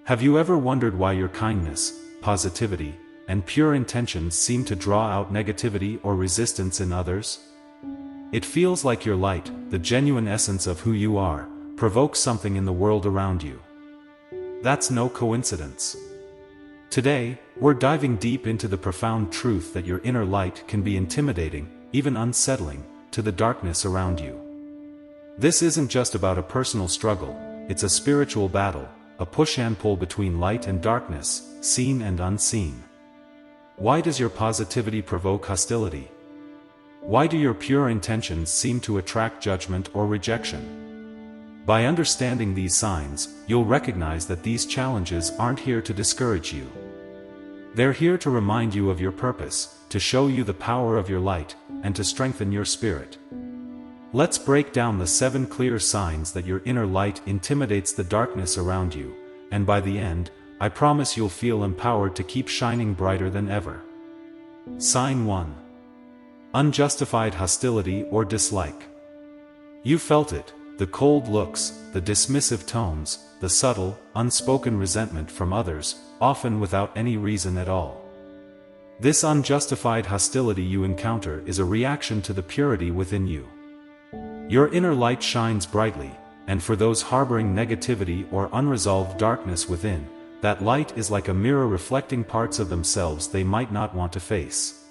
Have you ever wondered why your kindness, positivity, and pure intentions seem to draw out negativity or resistance in others? It feels like your light, the genuine essence of who you are, provokes something in the world around you. That's no coincidence. Today, we're diving deep into the profound truth that your inner light can be intimidating, even unsettling, to the darkness around you. This isn't just about a personal struggle, it's a spiritual battle, a push and pull between light and darkness, seen and unseen. Why does your positivity provoke hostility? Why do your pure intentions seem to attract judgment or rejection? By understanding these signs, you'll recognize that these challenges aren't here to discourage you. They're here to remind you of your purpose, to show you the power of your light, and to strengthen your spirit. Let's break down the 7 clear signs that your inner light intimidates the darkness around you, and by the end, I promise you'll feel empowered to keep shining brighter than ever. Sign 1. Unjustified hostility or dislike. You felt it, the cold looks, the dismissive tones, the subtle, unspoken resentment from others, often without any reason at all. This unjustified hostility you encounter is a reaction to the purity within you. Your inner light shines brightly, and for those harboring negativity or unresolved darkness within, that light is like a mirror reflecting parts of themselves they might not want to face.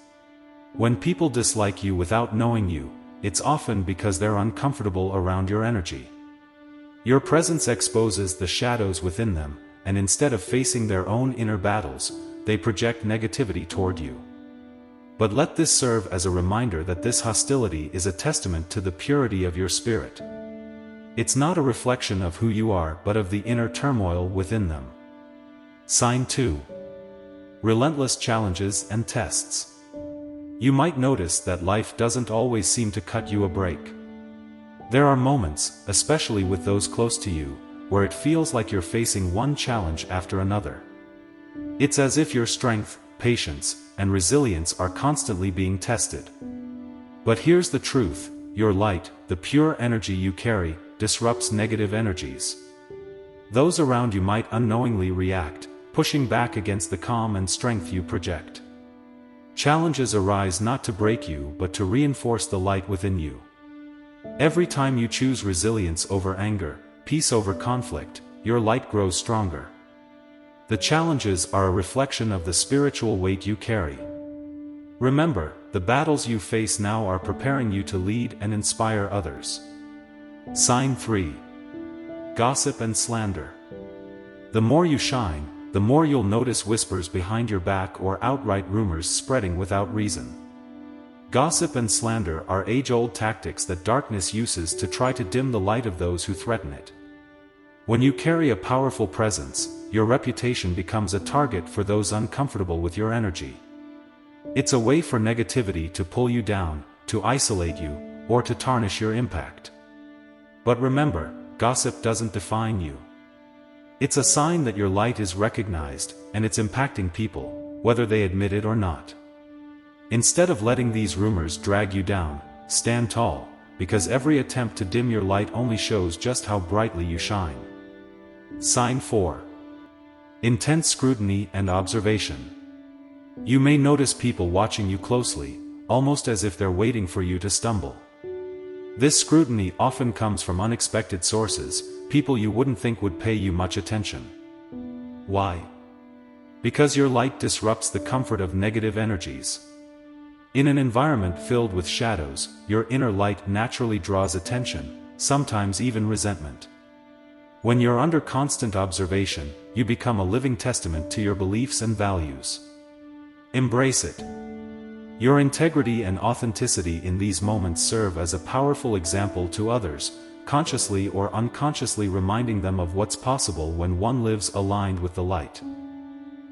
When people dislike you without knowing you, it's often because they're uncomfortable around your energy. Your presence exposes the shadows within them, and instead of facing their own inner battles, they project negativity toward you. But let this serve as a reminder that this hostility is a testament to the purity of your spirit. It's not a reflection of who you are but of the inner turmoil within them. Sign 2. Relentless challenges and tests. You might notice that life doesn't always seem to cut you a break. There are moments, especially with those close to you, where it feels like you're facing one challenge after another. It's as if your strength, patience, and resilience are constantly being tested. But here's the truth, your light, the pure energy you carry, disrupts negative energies. Those around you might unknowingly react, pushing back against the calm and strength you project. Challenges arise not to break you but to reinforce the light within you. Every time you choose resilience over anger, peace over conflict, your light grows stronger. The challenges are a reflection of the spiritual weight you carry. Remember, the battles you face now are preparing you to lead and inspire others. Sign 3. Gossip and slander. The more you shine, the more you'll notice whispers behind your back or outright rumors spreading without reason. Gossip and slander are age-old tactics that darkness uses to try to dim the light of those who threaten it. When you carry a powerful presence, your reputation becomes a target for those uncomfortable with your energy. It's a way for negativity to pull you down, to isolate you, or to tarnish your impact. But remember, gossip doesn't define you. It's a sign that your light is recognized, and it's impacting people, whether they admit it or not. Instead of letting these rumors drag you down, stand tall, because every attempt to dim your light only shows just how brightly you shine. Sign 4. Intense scrutiny and observation. You may notice people watching you closely, almost as if they're waiting for you to stumble. This scrutiny often comes from unexpected sources, people you wouldn't think would pay you much attention. Why? Because your light disrupts the comfort of negative energies. In an environment filled with shadows, your inner light naturally draws attention, sometimes even resentment. When you're under constant observation, you become a living testament to your beliefs and values. Embrace it. Your integrity and authenticity in these moments serve as a powerful example to others, consciously or unconsciously reminding them of what's possible when one lives aligned with the light.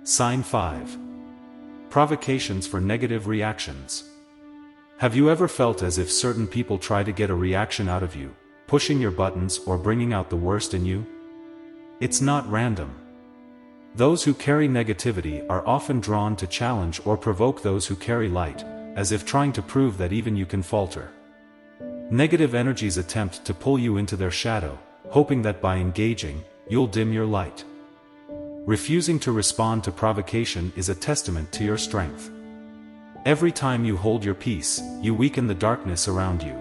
Sign 5. Provocations for negative reactions. Have you ever felt as if certain people try to get a reaction out of you, pushing your buttons or bringing out the worst in you? It's not random. Those who carry negativity are often drawn to challenge or provoke those who carry light, as if trying to prove that even you can falter. Negative energies attempt to pull you into their shadow, hoping that by engaging, you'll dim your light. Refusing to respond to provocation is a testament to your strength. Every time you hold your peace, you weaken the darkness around you.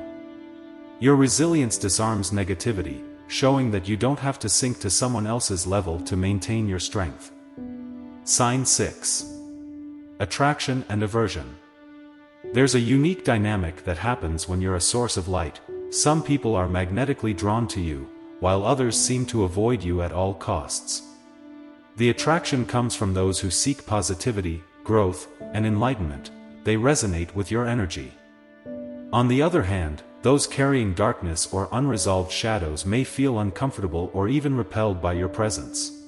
Your resilience disarms negativity, showing that you don't have to sink to someone else's level to maintain your strength. Sign 6. Attraction and aversion. There's a unique dynamic that happens when you're a source of light. Some people are magnetically drawn to you, while others seem to avoid you at all costs. The attraction comes from those who seek positivity, growth, and enlightenment. They resonate with your energy. On the other hand, those carrying darkness or unresolved shadows may feel uncomfortable or even repelled by your presence.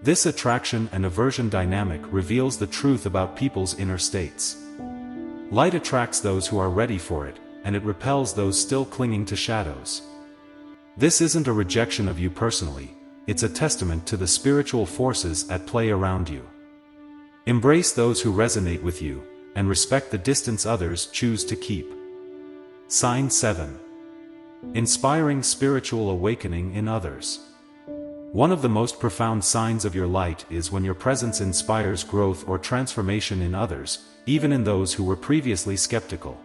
This attraction and aversion dynamic reveals the truth about people's inner states. Light attracts those who are ready for it, and it repels those still clinging to shadows. This isn't a rejection of you personally, it's a testament to the spiritual forces at play around you. Embrace those who resonate with you, and respect the distance others choose to keep. Sign 7. Inspiring spiritual awakening in others. One of the most profound signs of your light is when your presence inspires growth or transformation in others, even in those who were previously skeptical.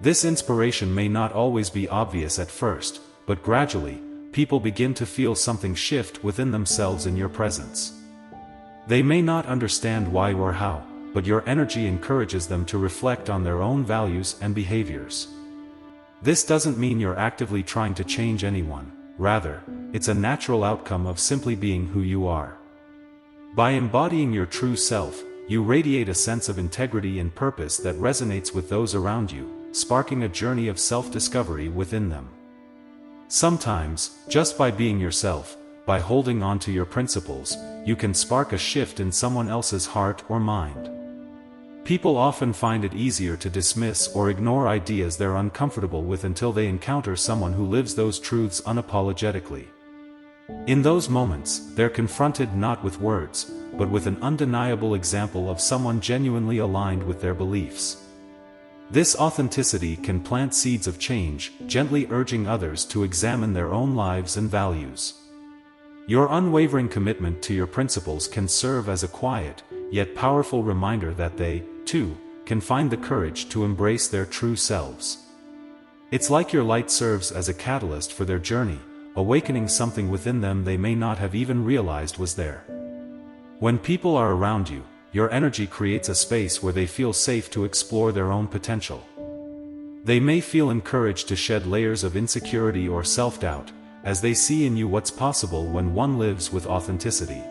This inspiration may not always be obvious at first, but gradually, people begin to feel something shift within themselves in your presence. They may not understand why or how, but your energy encourages them to reflect on their own values and behaviors. This doesn't mean you're actively trying to change anyone, rather, it's a natural outcome of simply being who you are. By embodying your true self, you radiate a sense of integrity and purpose that resonates with those around you, sparking a journey of self-discovery within them. Sometimes, just by being yourself, by holding on to your principles, you can spark a shift in someone else's heart or mind. People often find it easier to dismiss or ignore ideas they're uncomfortable with until they encounter someone who lives those truths unapologetically. In those moments, they're confronted not with words, but with an undeniable example of someone genuinely aligned with their beliefs. This authenticity can plant seeds of change, gently urging others to examine their own lives and values. Your unwavering commitment to your principles can serve as a quiet, yet powerful reminder that they, too, can find the courage to embrace their true selves. It's like your light serves as a catalyst for their journey, awakening something within them they may not have even realized was there. When people are around you, your energy creates a space where they feel safe to explore their own potential. They may feel encouraged to shed layers of insecurity or self-doubt, as they see in you what's possible when one lives with authenticity.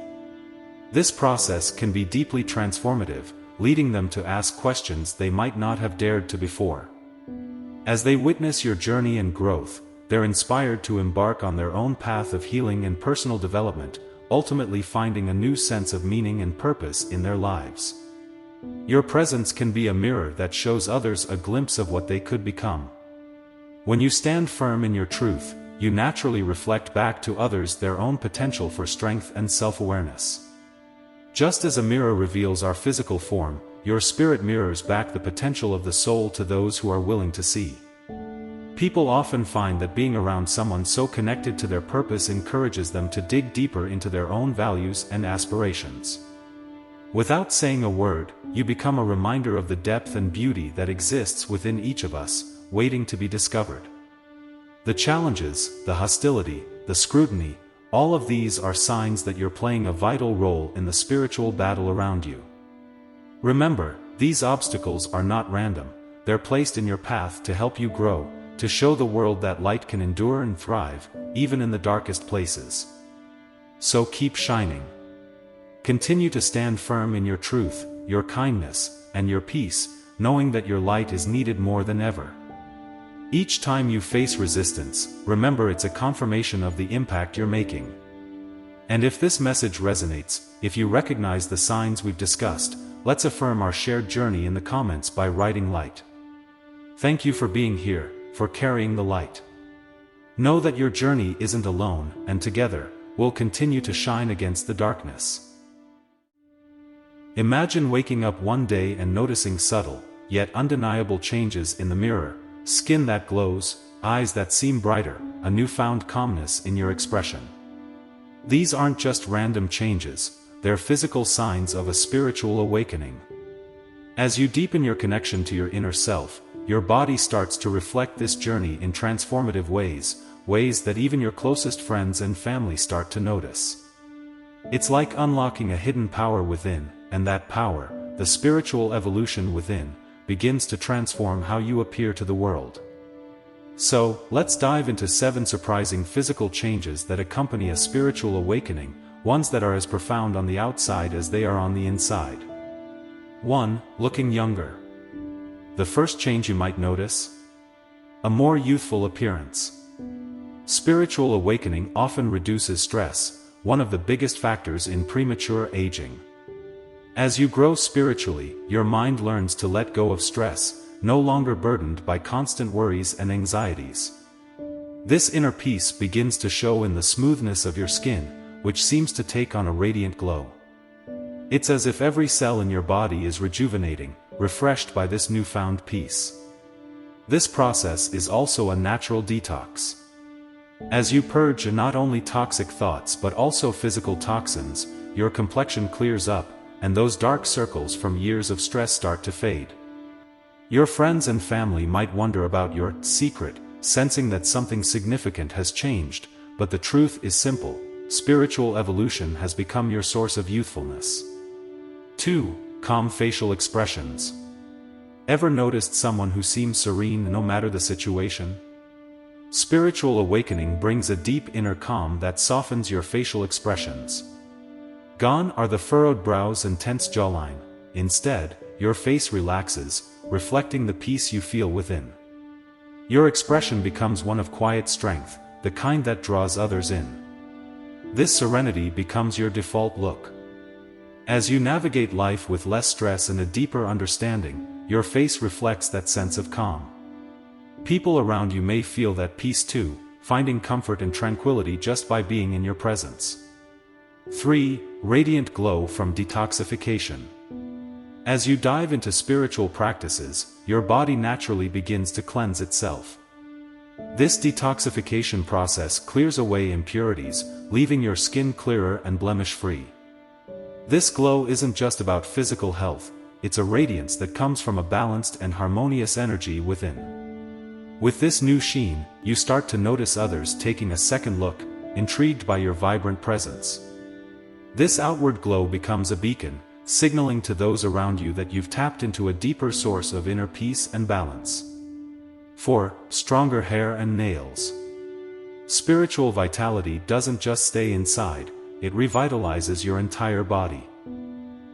This process can be deeply transformative, leading them to ask questions they might not have dared to before. As they witness your journey and growth, they're inspired to embark on their own path of healing and personal development, ultimately finding a new sense of meaning and purpose in their lives. Your presence can be a mirror that shows others a glimpse of what they could become. When you stand firm in your truth, you naturally reflect back to others their own potential for strength and self-awareness. Just as a mirror reveals our physical form, your spirit mirrors back the potential of the soul to those who are willing to see. People often find that being around someone so connected to their purpose encourages them to dig deeper into their own values and aspirations. Without saying a word, you become a reminder of the depth and beauty that exists within each of us, waiting to be discovered. The challenges, the hostility, the scrutiny, all of these are signs that you're playing a vital role in the spiritual battle around you. Remember, these obstacles are not random, they're placed in your path to help you grow, to show the world that light can endure and thrive, even in the darkest places. So keep shining. Continue to stand firm in your truth, your kindness, and your peace, knowing that your light is needed more than ever. Each time you face resistance, remember it's a confirmation of the impact you're making. And if this message resonates, if you recognize the signs we've discussed, let's affirm our shared journey in the comments by writing light. Thank you for being here, for carrying the light. Know that your journey isn't alone, and together, we'll continue to shine against the darkness. Imagine waking up one day and noticing subtle, yet undeniable changes in the mirror, skin that glows, eyes that seem brighter, a newfound calmness in your expression. These aren't just random changes, they're physical signs of a spiritual awakening. As you deepen your connection to your inner self, your body starts to reflect this journey in transformative ways, ways that even your closest friends and family start to notice. It's like unlocking a hidden power within, and that power, the spiritual evolution within, begins to transform how you appear to the world. So, let's dive into 7 surprising physical changes that accompany a spiritual awakening, ones that are as profound on the outside as they are on the inside. 1. Looking younger. The first change you might notice? A more youthful appearance. Spiritual awakening often reduces stress, one of the biggest factors in premature aging. As you grow spiritually, your mind learns to let go of stress, no longer burdened by constant worries and anxieties. This inner peace begins to show in the smoothness of your skin, which seems to take on a radiant glow. It's as if every cell in your body is rejuvenating, refreshed by this newfound peace. This process is also a natural detox. As you purge not only toxic thoughts but also physical toxins, your complexion clears up, and those dark circles from years of stress start to fade. Your friends and family might wonder about your secret, sensing that something significant has changed, but the truth is simple: spiritual evolution has become your source of youthfulness. 2. Calm facial expressions. Ever noticed someone who seems serene no matter the situation? Spiritual awakening brings a deep inner calm that softens your facial expressions. Gone are the furrowed brows and tense jawline. Instead, your face relaxes, reflecting the peace you feel within. Your expression becomes one of quiet strength, the kind that draws others in. This serenity becomes your default look. As you navigate life with less stress and a deeper understanding, your face reflects that sense of calm. People around you may feel that peace too, finding comfort and tranquility just by being in your presence. 3. Radiant glow from detoxification. As you dive into spiritual practices, your body naturally begins to cleanse itself. This detoxification process clears away impurities, leaving your skin clearer and blemish-free. This glow isn't just about physical health, it's a radiance that comes from a balanced and harmonious energy within. With this new sheen, you start to notice others taking a second look, intrigued by your vibrant presence. This outward glow becomes a beacon, signaling to those around you that you've tapped into a deeper source of inner peace and balance. 4. Stronger hair and nails. Spiritual vitality doesn't just stay inside, it revitalizes your entire body.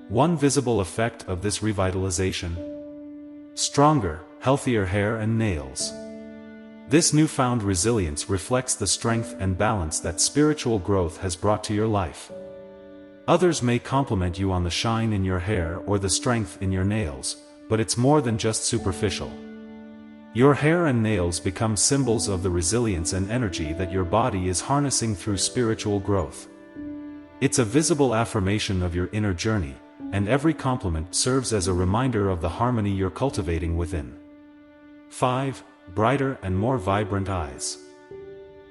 One visible effect of this revitalization? Stronger, healthier hair and nails. This newfound resilience reflects the strength and balance that spiritual growth has brought to your life. Others may compliment you on the shine in your hair or the strength in your nails, but it's more than just superficial. Your hair and nails become symbols of the resilience and energy that your body is harnessing through spiritual growth. It's a visible affirmation of your inner journey, and every compliment serves as a reminder of the harmony you're cultivating within. 5. Brighter and more vibrant eyes.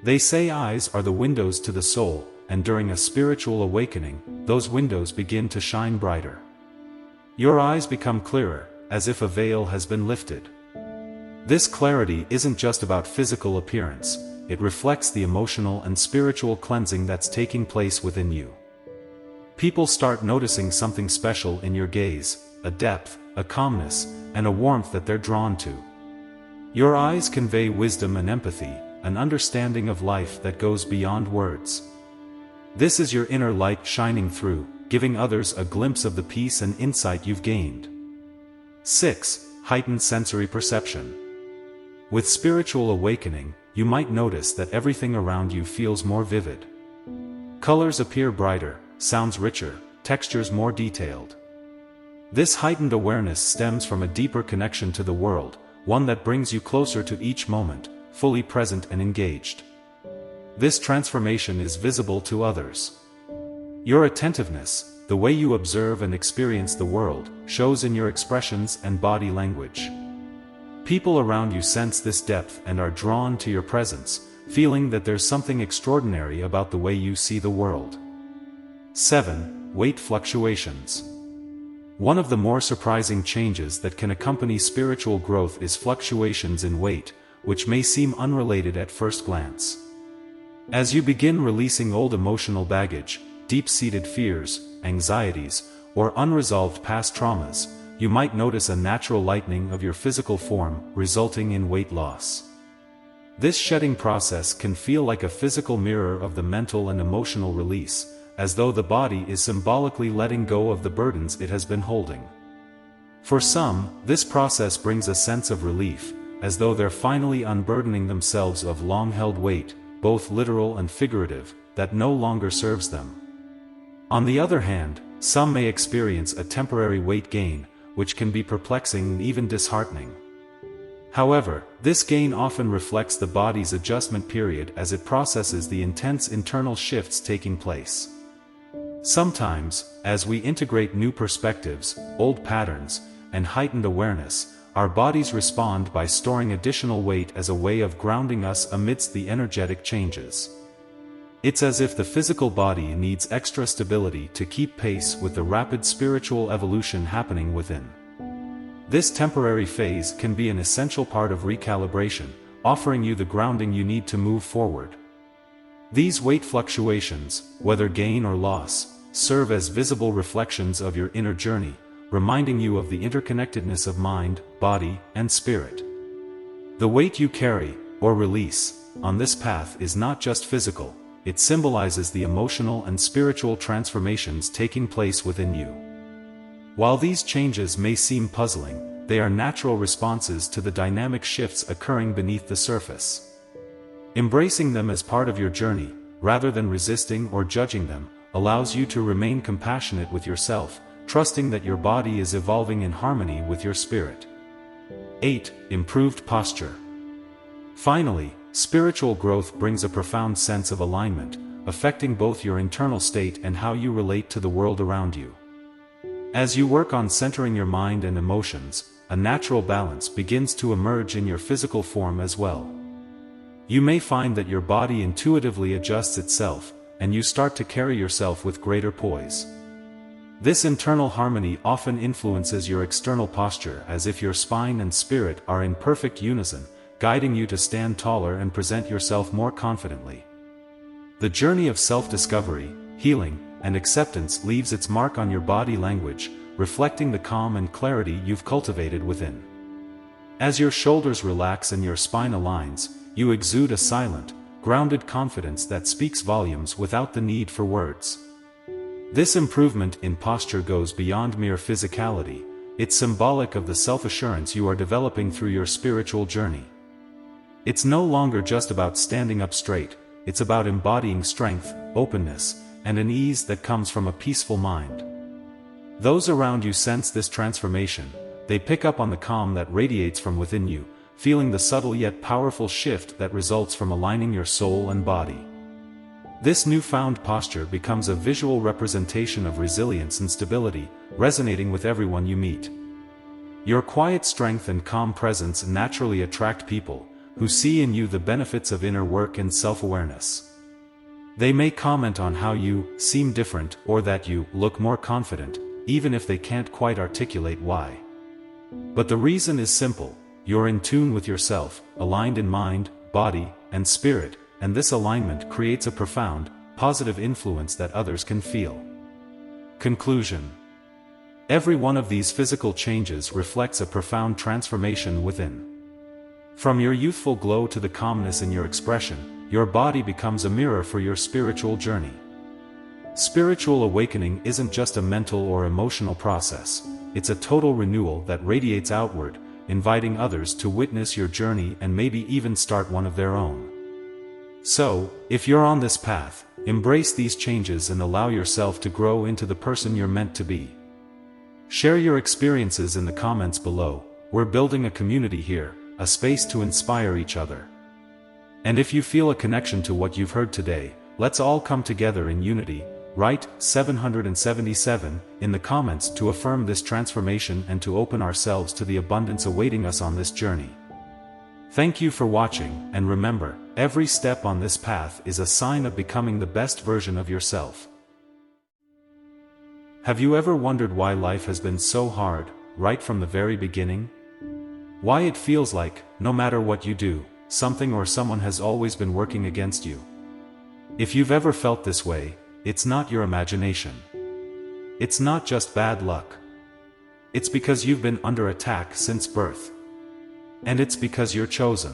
They say eyes are the windows to the soul, and during a spiritual awakening, those windows begin to shine brighter. Your eyes become clearer, as if a veil has been lifted. This clarity isn't just about physical appearance, it reflects the emotional and spiritual cleansing that's taking place within you. People start noticing something special in your gaze, a depth, a calmness, and a warmth that they're drawn to. Your eyes convey wisdom and empathy, an understanding of life that goes beyond words. This is your inner light shining through, giving others a glimpse of the peace and insight you've gained. 6. Heightened sensory perception. With spiritual awakening, you might notice that everything around you feels more vivid. Colors appear brighter, sounds richer, textures more detailed. This heightened awareness stems from a deeper connection to the world, one that brings you closer to each moment, fully present and engaged. This transformation is visible to others. Your attentiveness, the way you observe and experience the world, shows in your expressions and body language. People around you sense this depth and are drawn to your presence, feeling that there's something extraordinary about the way you see the world. 7. Weight fluctuations. One of the more surprising changes that can accompany spiritual growth is fluctuations in weight, which may seem unrelated at first glance. As you begin releasing old emotional baggage, deep-seated fears, anxieties, or unresolved past traumas, you might notice a natural lightening of your physical form, resulting in weight loss. This shedding process can feel like a physical mirror of the mental and emotional release, as though the body is symbolically letting go of the burdens it has been holding. For some, this process brings a sense of relief, as though they're finally unburdening themselves of long-held weight, both literal and figurative, that no longer serves them. On the other hand, some may experience a temporary weight gain, which can be perplexing and even disheartening. However, this gain often reflects the body's adjustment period as it processes the intense internal shifts taking place. Sometimes, as we integrate new perspectives, old patterns, and heightened awareness, our bodies respond by storing additional weight as a way of grounding us amidst the energetic changes. It's as if the physical body needs extra stability to keep pace with the rapid spiritual evolution happening within. This temporary phase can be an essential part of recalibration, offering you the grounding you need to move forward. These weight fluctuations, whether gain or loss, serve as visible reflections of your inner journey, reminding you of the interconnectedness of mind, body, and spirit. The weight you carry, or release, on this path is not just physical, it symbolizes the emotional and spiritual transformations taking place within you. While these changes may seem puzzling, they are natural responses to the dynamic shifts occurring beneath the surface. Embracing them as part of your journey, rather than resisting or judging them, allows you to remain compassionate with yourself, trusting that your body is evolving in harmony with your spirit. 8. Improved posture. Finally, spiritual growth brings a profound sense of alignment, affecting both your internal state and how you relate to the world around you. As you work on centering your mind and emotions, a natural balance begins to emerge in your physical form as well. You may find that your body intuitively adjusts itself, and you start to carry yourself with greater poise. This internal harmony often influences your external posture, as if your spine and spirit are in perfect unison, guiding you to stand taller and present yourself more confidently. The journey of self-discovery, healing, and acceptance leaves its mark on your body language, reflecting the calm and clarity you've cultivated within. As your shoulders relax and your spine aligns, you exude a silent, grounded confidence that speaks volumes without the need for words. This improvement in posture goes beyond mere physicality, it's symbolic of the self-assurance you are developing through your spiritual journey. It's no longer just about standing up straight, it's about embodying strength, openness, and an ease that comes from a peaceful mind. Those around you sense this transformation, they pick up on the calm that radiates from within you, feeling the subtle yet powerful shift that results from aligning your soul and body. This newfound posture becomes a visual representation of resilience and stability, resonating with everyone you meet. Your quiet strength and calm presence naturally attract people who see in you the benefits of inner work and self-awareness. They may comment on how you seem different or that you look more confident, even if they can't quite articulate why. But the reason is simple: you're in tune with yourself, aligned in mind, body, and spirit, and this alignment creates a profound, positive influence that others can feel. Conclusion. Every one of these physical changes reflects a profound transformation within. From your youthful glow to the calmness in your expression, your body becomes a mirror for your spiritual journey. Spiritual awakening isn't just a mental or emotional process, it's a total renewal that radiates outward, inviting others to witness your journey and maybe even start one of their own. So, if you're on this path, embrace these changes and allow yourself to grow into the person you're meant to be. Share your experiences in the comments below. We're building a community here, a space to inspire each other. And if you feel a connection to what you've heard today, let's all come together in unity. Write 777 in the comments to affirm this transformation and to open ourselves to the abundance awaiting us on this journey. Thank you for watching, and remember, every step on this path is a sign of becoming the best version of yourself. Have you ever wondered why life has been so hard, right from the very beginning? Why it feels like, no matter what you do, something or someone has always been working against you? If you've ever felt this way, it's not your imagination. It's not just bad luck. It's because you've been under attack since birth. And it's because you're chosen.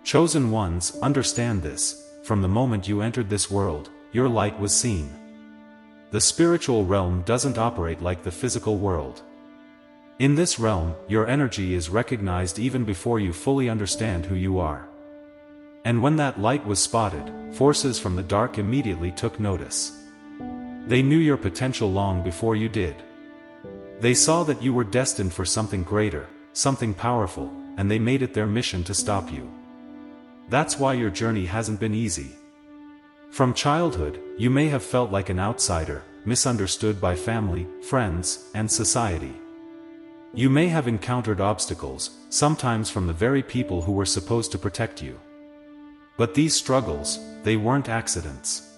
Chosen ones understand this. From the moment you entered this world, your light was seen. The spiritual realm doesn't operate like the physical world. In this realm, your energy is recognized even before you fully understand who you are. And when that light was spotted, forces from the dark immediately took notice. They knew your potential long before you did. They saw that you were destined for something greater, something powerful, and they made it their mission to stop you. That's why your journey hasn't been easy. From childhood, you may have felt like an outsider, misunderstood by family, friends, and society. You may have encountered obstacles, sometimes from the very people who were supposed to protect you. But these struggles, they weren't accidents.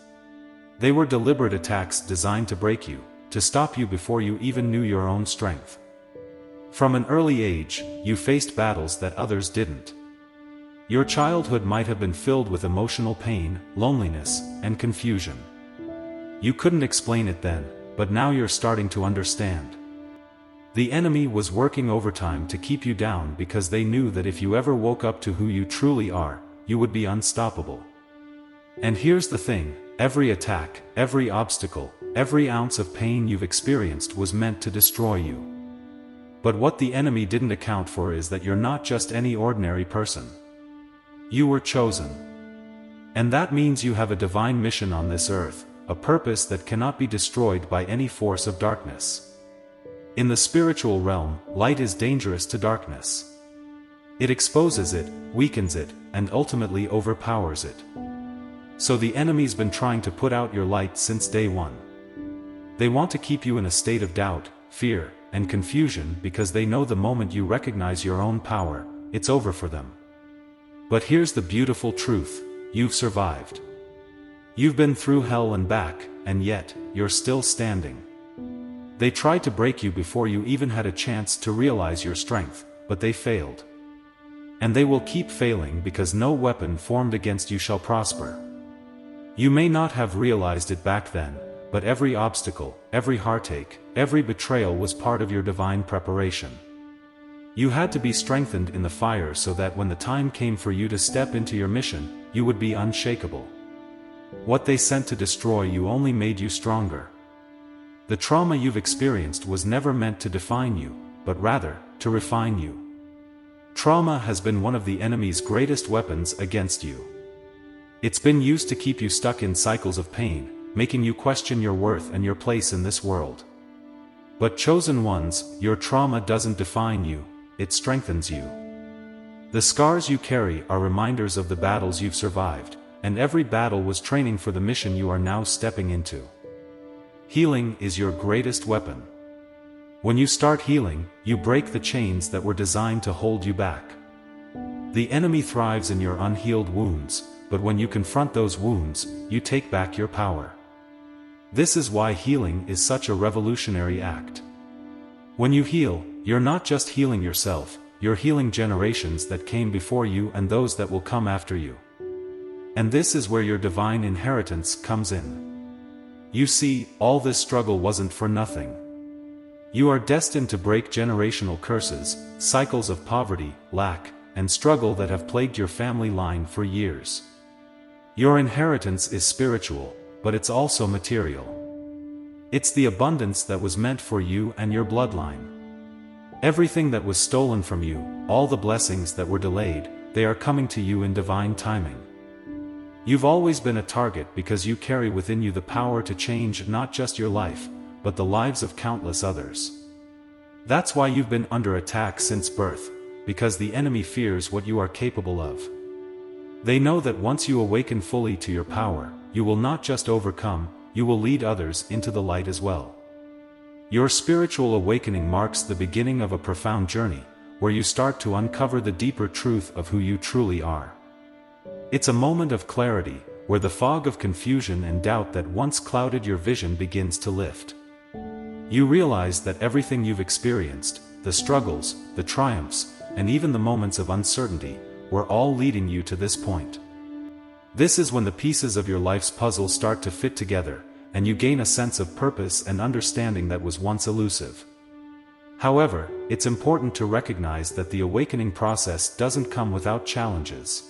They were deliberate attacks designed to break you, to stop you before you even knew your own strength. From an early age, you faced battles that others didn't. Your childhood might have been filled with emotional pain, loneliness, and confusion. You couldn't explain it then, but now you're starting to understand. The enemy was working overtime to keep you down because they knew that if you ever woke up to who you truly are, you would be unstoppable. And here's the thing, every attack, every obstacle, every ounce of pain you've experienced was meant to destroy you. But what the enemy didn't account for is that you're not just any ordinary person. You were chosen. And that means you have a divine mission on this earth, a purpose that cannot be destroyed by any force of darkness. In the spiritual realm, light is dangerous to darkness. It exposes it, weakens it, and ultimately overpowers it. So the enemy's been trying to put out your light since day one. They want to keep you in a state of doubt, fear, and confusion because they know the moment you recognize your own power, it's over for them. But here's the beautiful truth, you've survived. You've been through hell and back, and yet, you're still standing. They tried to break you before you even had a chance to realize your strength, but they failed. And they will keep failing because no weapon formed against you shall prosper. You may not have realized it back then, but every obstacle, every heartache, every betrayal was part of your divine preparation. You had to be strengthened in the fire so that when the time came for you to step into your mission, you would be unshakable. What they sent to destroy you only made you stronger. The trauma you've experienced was never meant to define you, but rather, to refine you. Trauma has been one of the enemy's greatest weapons against you. It's been used to keep you stuck in cycles of pain, making you question your worth and your place in this world. But chosen ones, your trauma doesn't define you, it strengthens you. The scars you carry are reminders of the battles you've survived, and every battle was training for the mission you are now stepping into. Healing is your greatest weapon. When you start healing, you break the chains that were designed to hold you back. The enemy thrives in your unhealed wounds, but when you confront those wounds, you take back your power. This is why healing is such a revolutionary act. When you heal, you're not just healing yourself, you're healing generations that came before you and those that will come after you. And this is where your divine inheritance comes in. You see, all this struggle wasn't for nothing. You are destined to break generational curses, cycles of poverty, lack, and struggle that have plagued your family line for years. Your inheritance is spiritual, but it's also material. It's the abundance that was meant for you and your bloodline. Everything that was stolen from you, all the blessings that were delayed, they are coming to you in divine timing. You've always been a target because you carry within you the power to change not just your life, but the lives of countless others. That's why you've been under attack since birth, because the enemy fears what you are capable of. They know that once you awaken fully to your power, you will not just overcome, you will lead others into the light as well. Your spiritual awakening marks the beginning of a profound journey, where you start to uncover the deeper truth of who you truly are. It's a moment of clarity, where the fog of confusion and doubt that once clouded your vision begins to lift. You realize that everything you've experienced, the struggles, the triumphs, and even the moments of uncertainty, were all leading you to this point. This is when the pieces of your life's puzzle start to fit together, and you gain a sense of purpose and understanding that was once elusive. However, it's important to recognize that the awakening process doesn't come without challenges.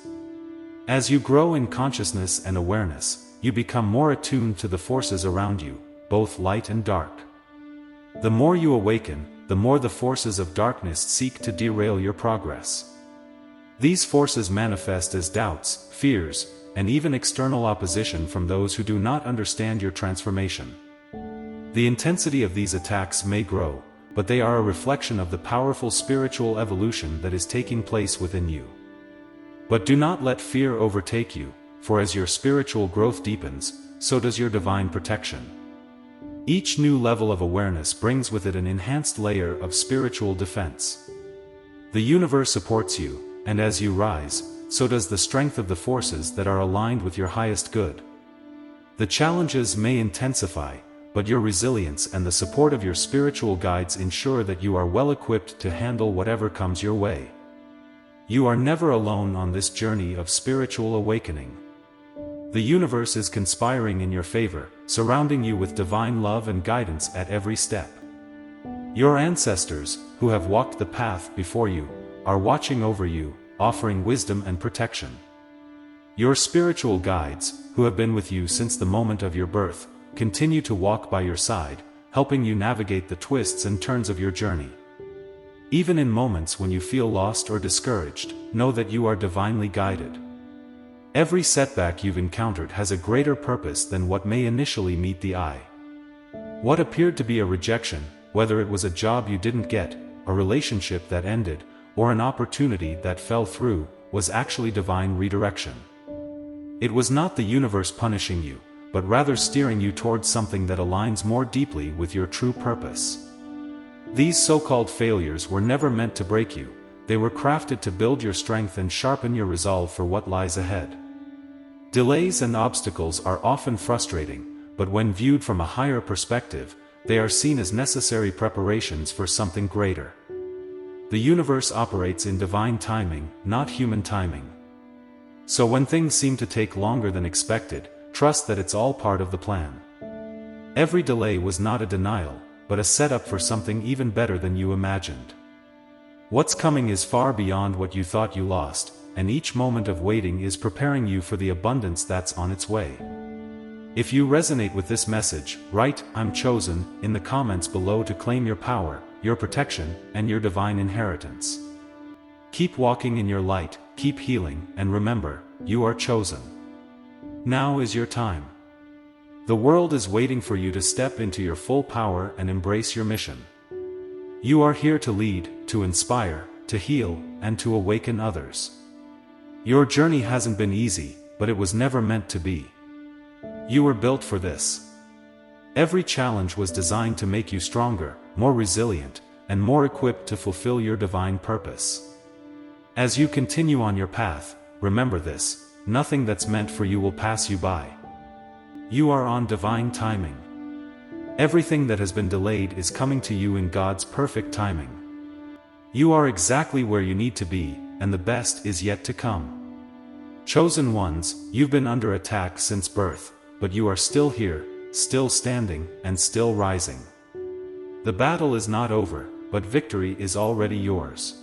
As you grow in consciousness and awareness, you become more attuned to the forces around you, both light and dark. The more you awaken, the more the forces of darkness seek to derail your progress. These forces manifest as doubts, fears, and even external opposition from those who do not understand your transformation. The intensity of these attacks may grow, but they are a reflection of the powerful spiritual evolution that is taking place within you. But do not let fear overtake you, for as your spiritual growth deepens, so does your divine protection. Each new level of awareness brings with it an enhanced layer of spiritual defense. The universe supports you, and as you rise, so does the strength of the forces that are aligned with your highest good. The challenges may intensify, but your resilience and the support of your spiritual guides ensure that you are well equipped to handle whatever comes your way. You are never alone on this journey of spiritual awakening. The universe is conspiring in your favor, surrounding you with divine love and guidance at every step. Your ancestors, who have walked the path before you, are watching over you, offering wisdom and protection. Your spiritual guides, who have been with you since the moment of your birth, continue to walk by your side, helping you navigate the twists and turns of your journey. Even in moments when you feel lost or discouraged, know that you are divinely guided. Every setback you've encountered has a greater purpose than what may initially meet the eye. What appeared to be a rejection, whether it was a job you didn't get, a relationship that ended, or an opportunity that fell through, was actually divine redirection. It was not the universe punishing you, but rather steering you towards something that aligns more deeply with your true purpose. These so-called failures were never meant to break you, they were crafted to build your strength and sharpen your resolve for what lies ahead. Delays and obstacles are often frustrating, but when viewed from a higher perspective, they are seen as necessary preparations for something greater. The universe operates in divine timing, not human timing. So when things seem to take longer than expected, trust that it's all part of the plan. Every delay was not a denial, but a setup for something even better than you imagined. What's coming is far beyond what you thought you lost, and each moment of waiting is preparing you for the abundance that's on its way. If you resonate with this message, write "I'm chosen" in the comments below to claim your power, your protection, and your divine inheritance. Keep walking in your light, keep healing, and remember, you are chosen. Now is your time. The world is waiting for you to step into your full power and embrace your mission. You are here to lead, to inspire, to heal, and to awaken others. Your journey hasn't been easy, but it was never meant to be. You were built for this. Every challenge was designed to make you stronger, more resilient, and more equipped to fulfill your divine purpose. As you continue on your path, remember this: nothing that's meant for you will pass you by. You are on divine timing. Everything that has been delayed is coming to you in God's perfect timing. You are exactly where you need to be, and the best is yet to come. Chosen ones, you've been under attack since birth, but you are still here, still standing, and still rising. The battle is not over, but victory is already yours.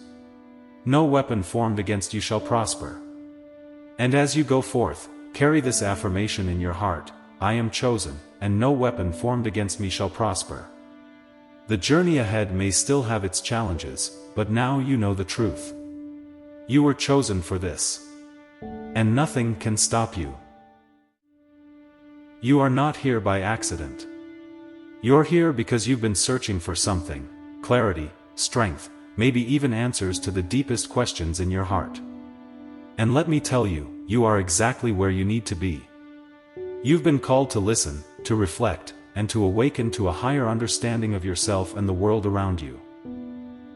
No weapon formed against you shall prosper. And as you go forth, carry this affirmation in your heart: I am chosen, and no weapon formed against me shall prosper. The journey ahead may still have its challenges, but now you know the truth. You were chosen for this. And nothing can stop you. You are not here by accident. You're here because you've been searching for something: clarity, strength, maybe even answers to the deepest questions in your heart. And let me tell you, you are exactly where you need to be. You've been called to listen, to reflect, and to awaken to a higher understanding of yourself and the world around you.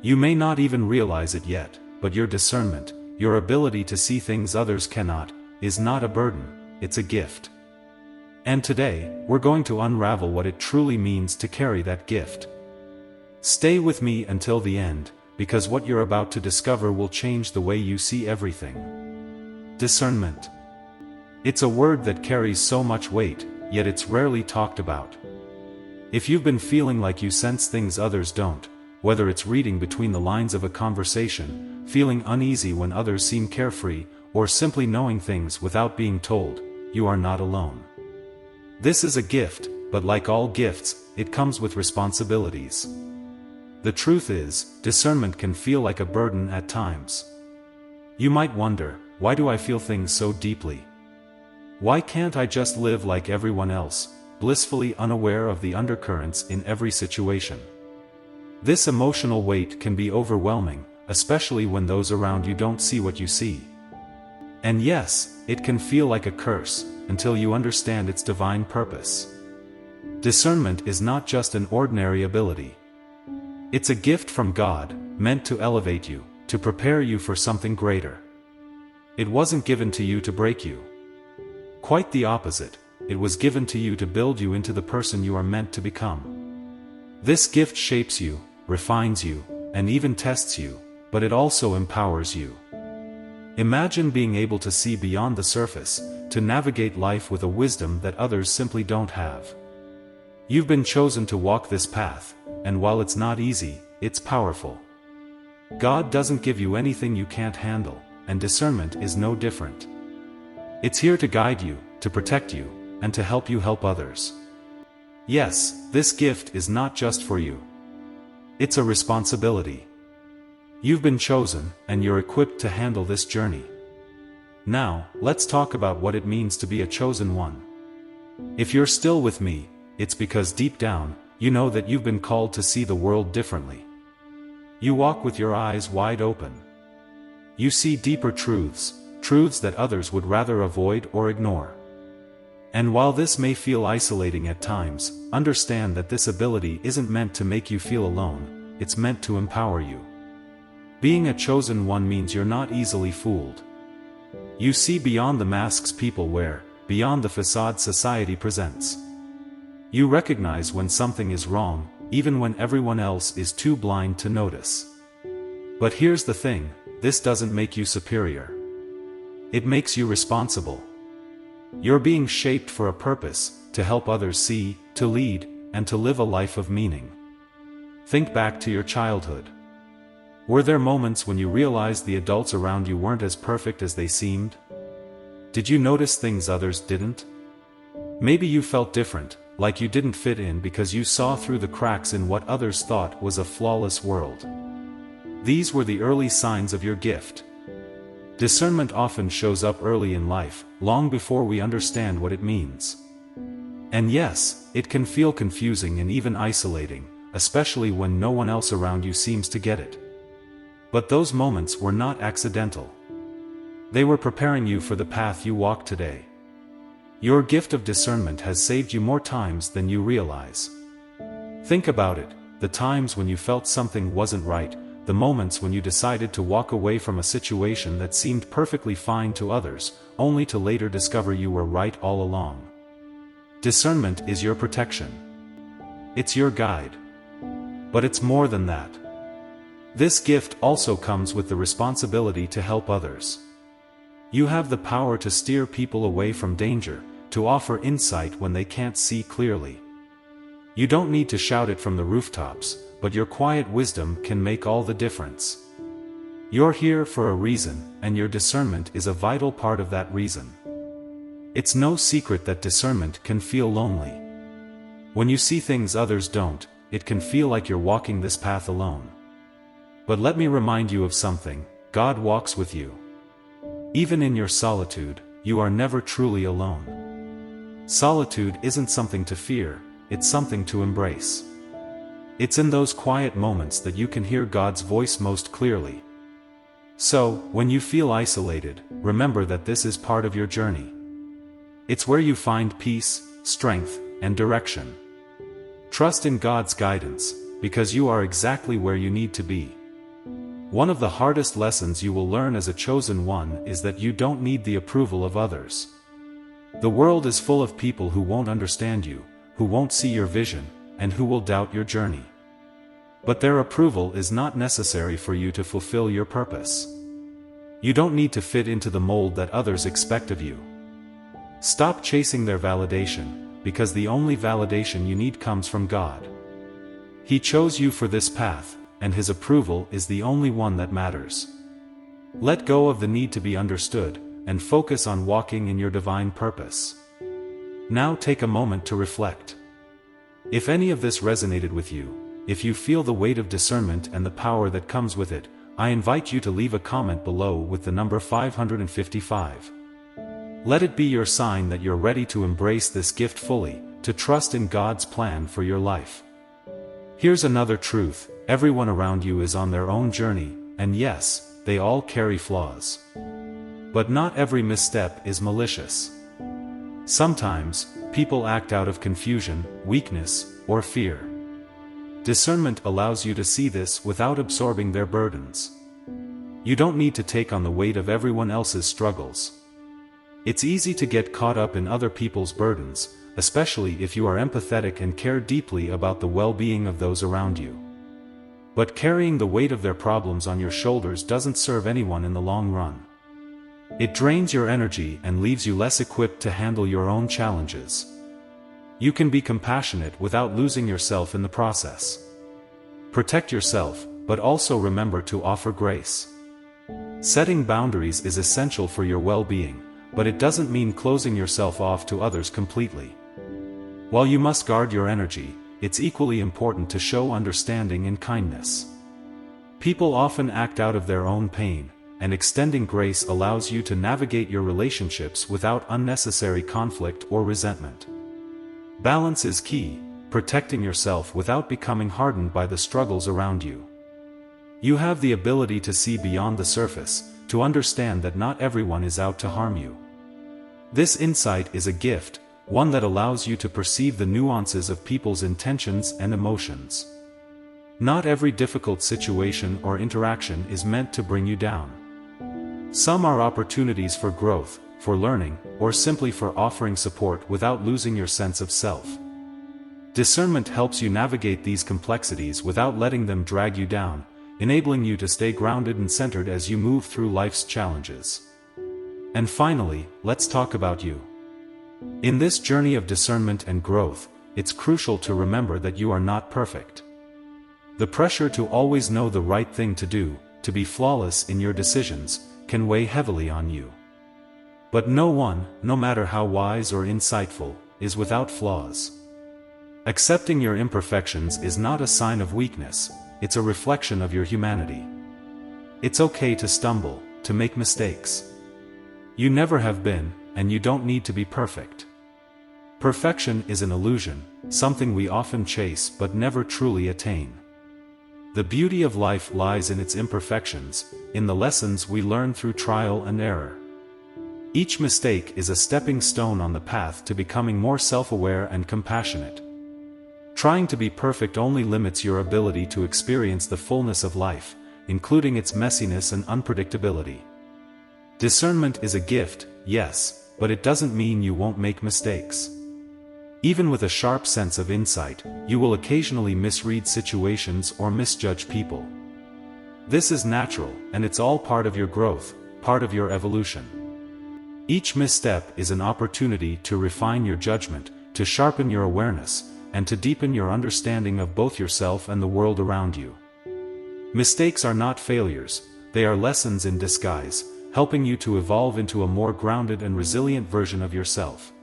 You may not even realize it yet, but your discernment, your ability to see things others cannot, is not a burden, it's a gift. And today, we're going to unravel what it truly means to carry that gift. Stay with me until the end, because what you're about to discover will change the way you see everything. Discernment. It's a word that carries so much weight, yet it's rarely talked about. If you've been feeling like you sense things others don't, whether it's reading between the lines of a conversation, feeling uneasy when others seem carefree, or simply knowing things without being told, you are not alone. This is a gift, but like all gifts, it comes with responsibilities. The truth is, discernment can feel like a burden at times. You might wonder, why do I feel things so deeply? Why can't I just live like everyone else, blissfully unaware of the undercurrents in every situation? This emotional weight can be overwhelming, especially when those around you don't see what you see. And yes, it can feel like a curse, until you understand its divine purpose. Discernment is not just an ordinary ability. It's a gift from God, meant to elevate you, to prepare you for something greater. It wasn't given to you to break you. Quite the opposite, it was given to you to build you into the person you are meant to become. This gift shapes you, refines you, and even tests you, but it also empowers you. Imagine being able to see beyond the surface, to navigate life with a wisdom that others simply don't have. You've been chosen to walk this path, and while it's not easy, it's powerful. God doesn't give you anything you can't handle, and discernment is no different. It's here to guide you, to protect you, and to help you help others. Yes, this gift is not just for you. It's a responsibility. You've been chosen, and you're equipped to handle this journey. Now, let's talk about what it means to be a chosen one. If you're still with me, it's because deep down, you know that you've been called to see the world differently. You walk with your eyes wide open. You see deeper truths, truths that others would rather avoid or ignore. And while this may feel isolating at times, understand that this ability isn't meant to make you feel alone, it's meant to empower you. Being a chosen one means you're not easily fooled. You see beyond the masks people wear, beyond the facade society presents. You recognize when something is wrong, even when everyone else is too blind to notice. But here's the thing, this doesn't make you superior. It makes you responsible. You're being shaped for a purpose, to help others see, to lead, and to live a life of meaning. Think back to your childhood. Were there moments when you realized the adults around you weren't as perfect as they seemed? Did you notice things others didn't? Maybe you felt different, like you didn't fit in because you saw through the cracks in what others thought was a flawless world. These were the early signs of your gift. Discernment often shows up early in life, long before we understand what it means. And yes, it can feel confusing and even isolating, especially when no one else around you seems to get it. But those moments were not accidental. They were preparing you for the path you walk today. Your gift of discernment has saved you more times than you realize. Think about it, the times when you felt something wasn't right, the moments when you decided to walk away from a situation that seemed perfectly fine to others, only to later discover you were right all along. Discernment is your protection. It's your guide. But it's more than that. This gift also comes with the responsibility to help others. You have the power to steer people away from danger, to offer insight when they can't see clearly. You don't need to shout it from the rooftops, but your quiet wisdom can make all the difference. You're here for a reason, and your discernment is a vital part of that reason. It's no secret that discernment can feel lonely. When you see things others don't, it can feel like you're walking this path alone. But let me remind you of something, God walks with you. Even in your solitude, you are never truly alone. Solitude isn't something to fear, it's something to embrace. It's in those quiet moments that you can hear God's voice most clearly. So, when you feel isolated, remember that this is part of your journey. It's where you find peace, strength, and direction. Trust in God's guidance, because you are exactly where you need to be. One of the hardest lessons you will learn as a chosen one is that you don't need the approval of others. The world is full of people who won't understand you, who won't see your vision, and who will doubt your journey. But their approval is not necessary for you to fulfill your purpose. You don't need to fit into the mold that others expect of you. Stop chasing their validation, because the only validation you need comes from God. He chose you for this path, and His approval is the only one that matters. Let go of the need to be understood, and focus on walking in your divine purpose. Now take a moment to reflect. If any of this resonated with you, if you feel the weight of discernment and the power that comes with it, I invite you to leave a comment below with the number 555. Let it be your sign that you're ready to embrace this gift fully, to trust in God's plan for your life. Here's another truth: everyone around you is on their own journey, and yes, they all carry flaws. But not every misstep is malicious. Sometimes, people act out of confusion, weakness, or fear. Discernment allows you to see this without absorbing their burdens. You don't need to take on the weight of everyone else's struggles. It's easy to get caught up in other people's burdens, especially if you are empathetic and care deeply about the well-being of those around you. But carrying the weight of their problems on your shoulders doesn't serve anyone in the long run. It drains your energy and leaves you less equipped to handle your own challenges. You can be compassionate without losing yourself in the process. Protect yourself, but also remember to offer grace. Setting boundaries is essential for your well-being, but it doesn't mean closing yourself off to others completely. While you must guard your energy, it's equally important to show understanding and kindness. People often act out of their own pain, and extending grace allows you to navigate your relationships without unnecessary conflict or resentment. Balance is key, protecting yourself without becoming hardened by the struggles around you. You have the ability to see beyond the surface, to understand that not everyone is out to harm you. This insight is a gift, one that allows you to perceive the nuances of people's intentions and emotions. Not every difficult situation or interaction is meant to bring you down. Some are opportunities for growth, for learning, or simply for offering support without losing your sense of self. Discernment helps you navigate these complexities without letting them drag you down, enabling you to stay grounded and centered as you move through life's challenges. And finally, let's talk about you. In this journey of discernment and growth, it's crucial to remember that you are not perfect. The pressure to always know the right thing to do, to be flawless in your decisions, can weigh heavily on you. But no one, no matter how wise or insightful, is without flaws. Accepting your imperfections is not a sign of weakness, it's a reflection of your humanity. It's okay to stumble, to make mistakes. You never have been, and you don't need to be perfect. Perfection is an illusion, something we often chase but never truly attain. The beauty of life lies in its imperfections, in the lessons we learn through trial and error. Each mistake is a stepping stone on the path to becoming more self-aware and compassionate. Trying to be perfect only limits your ability to experience the fullness of life, including its messiness and unpredictability. Discernment is a gift, yes, but it doesn't mean you won't make mistakes. Even with a sharp sense of insight, you will occasionally misread situations or misjudge people. This is natural, and it's all part of your growth, part of your evolution. Each misstep is an opportunity to refine your judgment, to sharpen your awareness, and to deepen your understanding of both yourself and the world around you. Mistakes are not failures, they are lessons in disguise, helping you to evolve into a more grounded and resilient version of yourself.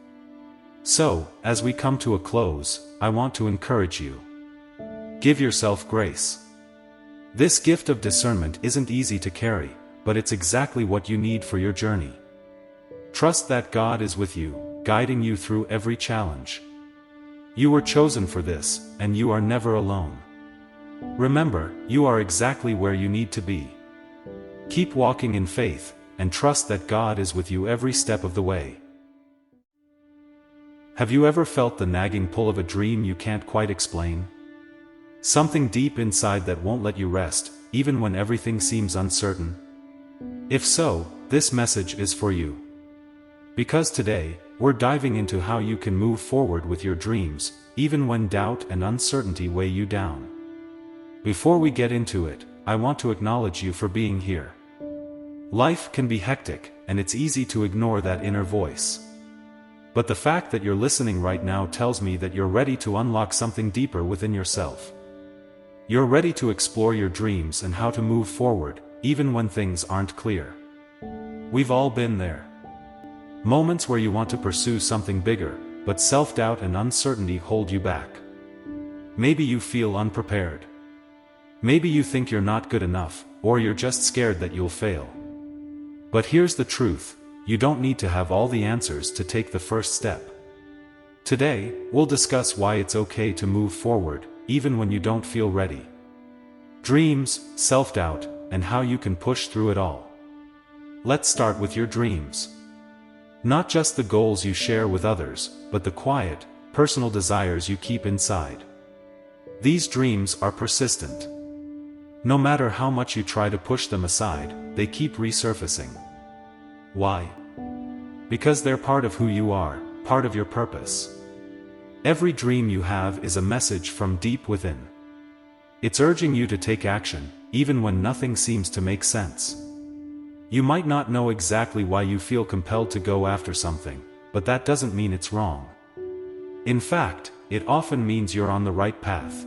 So, as we come to a close, I want to encourage you. Give yourself grace. This gift of discernment isn't easy to carry, but it's exactly what you need for your journey. Trust that God is with you, guiding you through every challenge. You were chosen for this, and you are never alone. Remember, you are exactly where you need to be. Keep walking in faith, and trust that God is with you every step of the way. Have you ever felt the nagging pull of a dream you can't quite explain? Something deep inside that won't let you rest, even when everything seems uncertain? If so, this message is for you. Because today, we're diving into how you can move forward with your dreams, even when doubt and uncertainty weigh you down. Before we get into it, I want to acknowledge you for being here. Life can be hectic, and it's easy to ignore that inner voice. But the fact that you're listening right now tells me that you're ready to unlock something deeper within yourself. You're ready to explore your dreams and how to move forward, even when things aren't clear. We've all been there. Moments where you want to pursue something bigger, but self-doubt and uncertainty hold you back. Maybe you feel unprepared. Maybe you think you're not good enough, or you're just scared that you'll fail. But here's the truth, you don't need to have all the answers to take the first step. Today, we'll discuss why it's okay to move forward, even when you don't feel ready. Dreams, self-doubt, and how you can push through it all. Let's start with your dreams. Not just the goals you share with others, but the quiet, personal desires you keep inside. These dreams are persistent. No matter how much you try to push them aside, they keep resurfacing. Why? Because they're part of who you are, part of your purpose. Every dream you have is a message from deep within. It's urging you to take action, even when nothing seems to make sense. You might not know exactly why you feel compelled to go after something, but that doesn't mean it's wrong. In fact, it often means you're on the right path.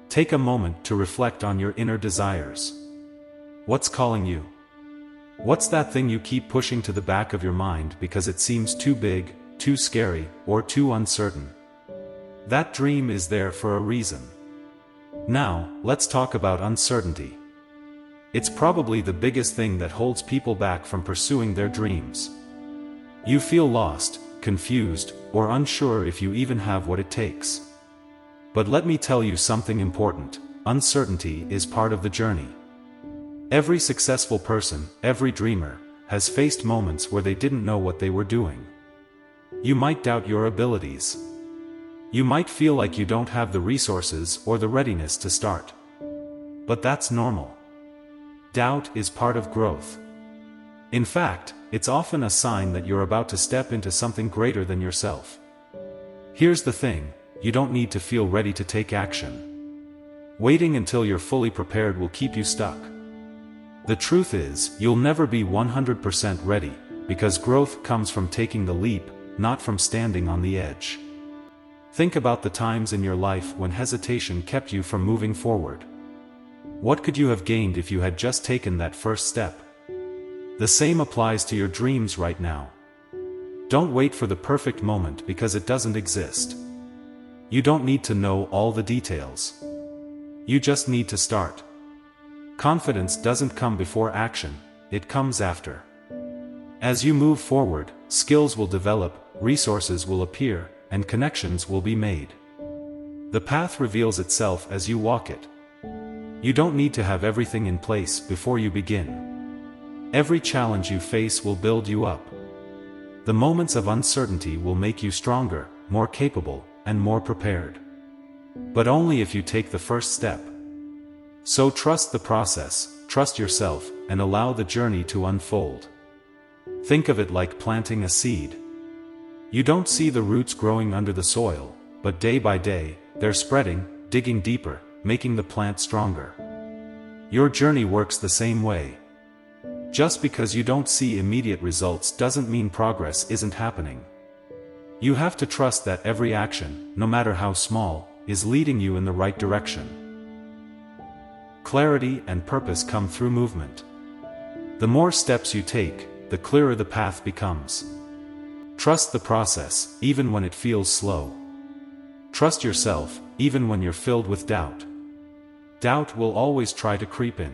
Take a moment to reflect on your inner desires. What's calling you? What's that thing you keep pushing to the back of your mind because it seems too big, too scary, or too uncertain? That dream is there for a reason. Now, let's talk about uncertainty. It's probably the biggest thing that holds people back from pursuing their dreams. You feel lost, confused, or unsure if you even have what it takes. But let me tell you something important, uncertainty is part of the journey. Every successful person, every dreamer, has faced moments where they didn't know what they were doing. You might doubt your abilities. You might feel like you don't have the resources or the readiness to start. But that's normal. Doubt is part of growth. In fact, it's often a sign that you're about to step into something greater than yourself. Here's the thing, you don't need to feel ready to take action. Waiting until you're fully prepared will keep you stuck. The truth is, you'll never be 100% ready, because growth comes from taking the leap, not from standing on the edge. Think about the times in your life when hesitation kept you from moving forward. What could you have gained if you had just taken that first step? The same applies to your dreams right now. Don't wait for the perfect moment because it doesn't exist. You don't need to know all the details. You just need to start. Confidence doesn't come before action, it comes after. As you move forward, skills will develop, resources will appear, and connections will be made. The path reveals itself as you walk it. You don't need to have everything in place before you begin. Every challenge you face will build you up. The moments of uncertainty will make you stronger, more capable, and more prepared. But only if you take the first step. So trust the process, trust yourself, and allow the journey to unfold. Think of it like planting a seed. You don't see the roots growing under the soil, but day by day, they're spreading, digging deeper, making the plant stronger. Your journey works the same way. Just because you don't see immediate results doesn't mean progress isn't happening. You have to trust that every action, no matter how small, is leading you in the right direction. Clarity and purpose come through movement. The more steps you take, the clearer the path becomes. Trust the process, even when it feels slow. Trust yourself, even when you're filled with doubt. Doubt will always try to creep in.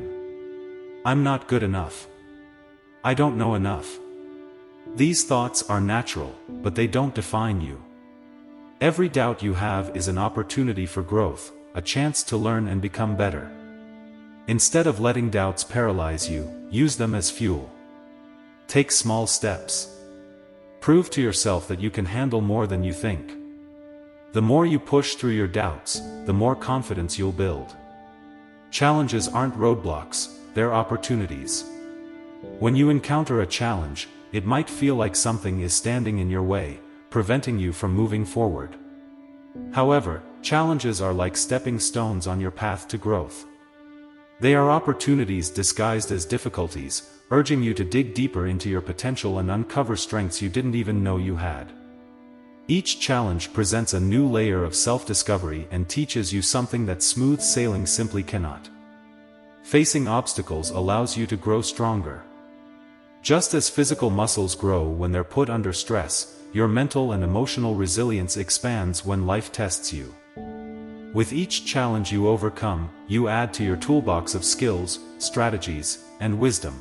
I'm not good enough. I don't know enough. These thoughts are natural, but they don't define you. Every doubt you have is an opportunity for growth, a chance to learn and become better. Instead of letting doubts paralyze you, use them as fuel. Take small steps. Prove to yourself that you can handle more than you think. The more you push through your doubts, the more confidence you'll build. Challenges aren't roadblocks, they're opportunities. When you encounter a challenge, it might feel like something is standing in your way, preventing you from moving forward. However, challenges are like stepping stones on your path to growth. They are opportunities disguised as difficulties, urging you to dig deeper into your potential and uncover strengths you didn't even know you had. Each challenge presents a new layer of self-discovery and teaches you something that smooth sailing simply cannot. Facing obstacles allows you to grow stronger. Just as physical muscles grow when they're put under stress, your mental and emotional resilience expands when life tests you. With each challenge you overcome, you add to your toolbox of skills, strategies, and wisdom.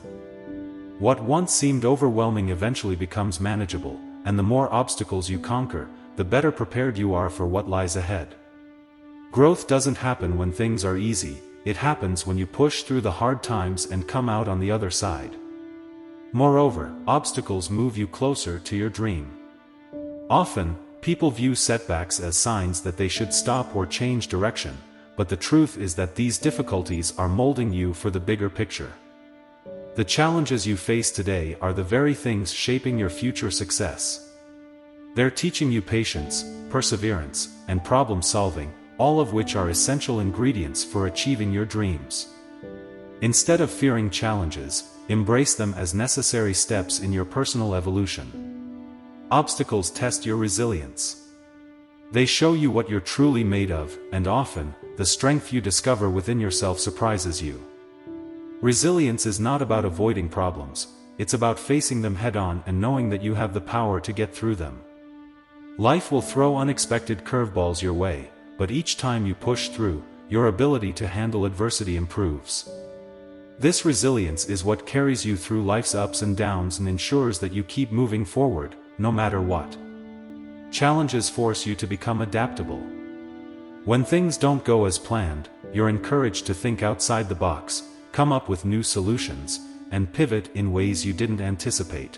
What once seemed overwhelming eventually becomes manageable, and the more obstacles you conquer, the better prepared you are for what lies ahead. Growth doesn't happen when things are easy, it happens when you push through the hard times and come out on the other side. Moreover, obstacles move you closer to your dream. Often, people view setbacks as signs that they should stop or change direction, but the truth is that these difficulties are molding you for the bigger picture. The challenges you face today are the very things shaping your future success. They're teaching you patience, perseverance, and problem solving, all of which are essential ingredients for achieving your dreams. Instead of fearing challenges, embrace them as necessary steps in your personal evolution. Obstacles test your resilience. They show you what you're truly made of, and often, the strength you discover within yourself surprises you. Resilience is not about avoiding problems, it's about facing them head-on and knowing that you have the power to get through them. Life will throw unexpected curveballs your way, but each time you push through, your ability to handle adversity improves. This resilience is what carries you through life's ups and downs and ensures that you keep moving forward, no matter what. Challenges force you to become adaptable. When things don't go as planned, you're encouraged to think outside the box, come up with new solutions, and pivot in ways you didn't anticipate.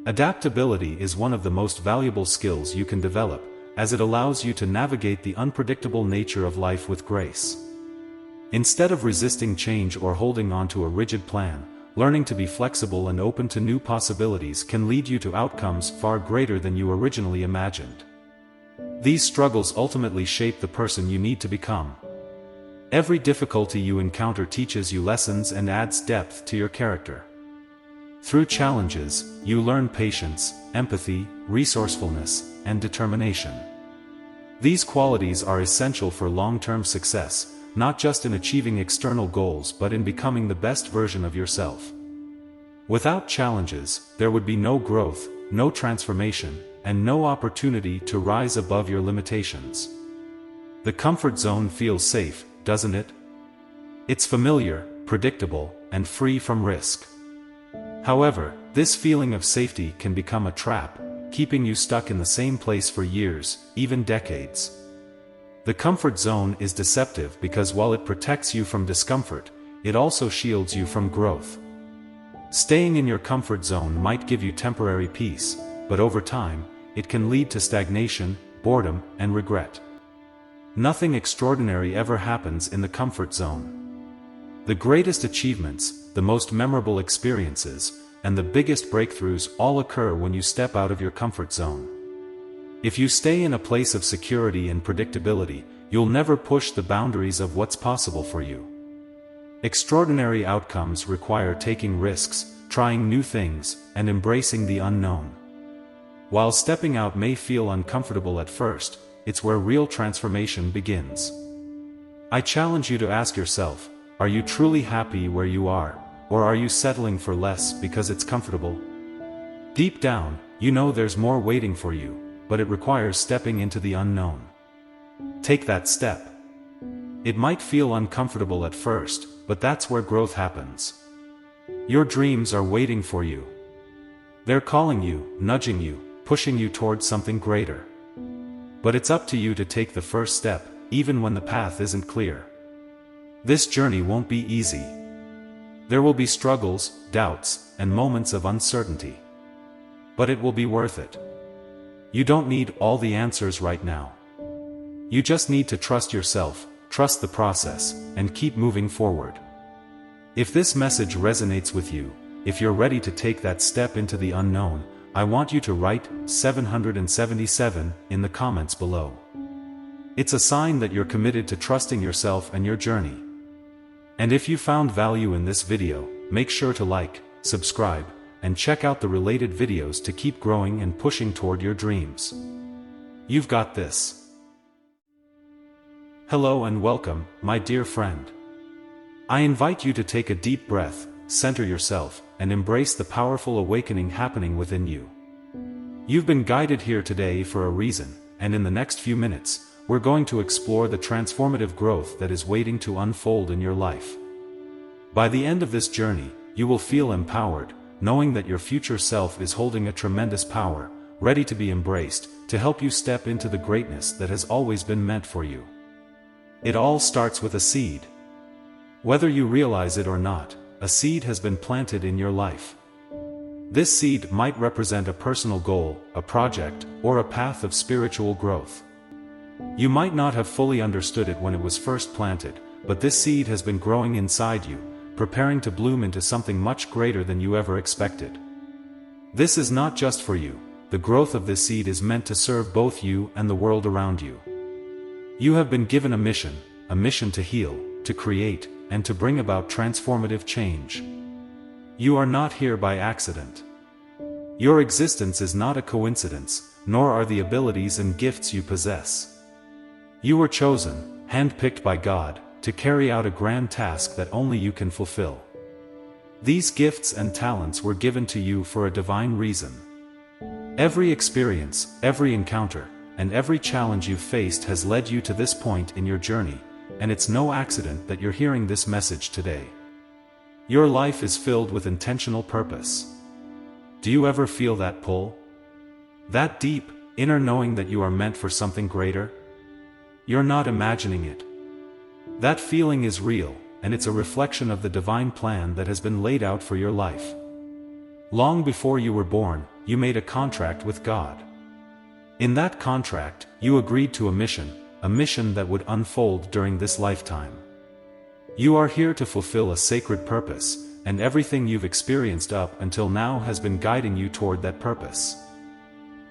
Adaptability is one of the most valuable skills you can develop, as it allows you to navigate the unpredictable nature of life with grace. Instead of resisting change or holding on to a rigid plan, learning to be flexible and open to new possibilities can lead you to outcomes far greater than you originally imagined. These struggles ultimately shape the person you need to become. Every difficulty you encounter teaches you lessons and adds depth to your character. Through challenges, you learn patience, empathy, resourcefulness, and determination. These qualities are essential for long-term success, not just in achieving external goals but in becoming the best version of yourself. Without challenges, there would be no growth, no transformation, and no opportunity to rise above your limitations. The comfort zone feels safe, doesn't it? It's familiar, predictable, and free from risk. However, this feeling of safety can become a trap, keeping you stuck in the same place for years, even decades. The comfort zone is deceptive because while it protects you from discomfort, it also shields you from growth. Staying in your comfort zone might give you temporary peace, but over time, it can lead to stagnation, boredom, and regret. Nothing extraordinary ever happens in the comfort zone. The greatest achievements, the most memorable experiences, and the biggest breakthroughs all occur when you step out of your comfort zone. If you stay in a place of security and predictability, you'll never push the boundaries of what's possible for you. Extraordinary outcomes require taking risks, trying new things, and embracing the unknown. While stepping out may feel uncomfortable at first, it's where real transformation begins. I challenge you to ask yourself, are you truly happy where you are, or are you settling for less because it's comfortable? Deep down, you know there's more waiting for you, but it requires stepping into the unknown. Take that step. It might feel uncomfortable at first, but that's where growth happens. Your dreams are waiting for you. They're calling you, nudging you, pushing you towards something greater. But it's up to you to take the first step, even when the path isn't clear. This journey won't be easy. There will be struggles, doubts, and moments of uncertainty. But it will be worth it. You don't need all the answers right now. You just need to trust yourself, trust the process, and keep moving forward. If this message resonates with you, if you're ready to take that step into the unknown, I want you to write 777 in the comments below. It's a sign that you're committed to trusting yourself and your journey. And if you found value in this video, make sure to like, subscribe, and check out the related videos to keep growing and pushing toward your dreams. You've got this. Hello and welcome, my dear friend. I invite you to take a deep breath, center yourself, and embrace the powerful awakening happening within you. You've been guided here today for a reason, and in the next few minutes, we're going to explore the transformative growth that is waiting to unfold in your life. By the end of this journey, you will feel empowered, knowing that your future self is holding a tremendous power, ready to be embraced, to help you step into the greatness that has always been meant for you. It all starts with a seed. Whether you realize it or not, a seed has been planted in your life. This seed might represent a personal goal, a project, or a path of spiritual growth. You might not have fully understood it when it was first planted, but this seed has been growing inside you, preparing to bloom into something much greater than you ever expected. This is not just for you. The growth of this seed is meant to serve both you and the world around you. You have been given a mission to heal, to create, and to bring about transformative change. You are not here by accident. Your existence is not a coincidence, nor are the abilities and gifts you possess. You were chosen, handpicked by God, to carry out a grand task that only you can fulfill. These gifts and talents were given to you for a divine reason. Every experience, every encounter, and every challenge you've faced has led you to this point in your journey, and it's no accident that you're hearing this message today. Your life is filled with intentional purpose. Do you ever feel that pull? That deep, inner knowing that you are meant for something greater? You're not imagining it. That feeling is real, and it's a reflection of the divine plan that has been laid out for your life. Long before you were born, you made a contract with God. In that contract, you agreed to a mission that would unfold during this lifetime. You are here to fulfill a sacred purpose, and everything you've experienced up until now has been guiding you toward that purpose.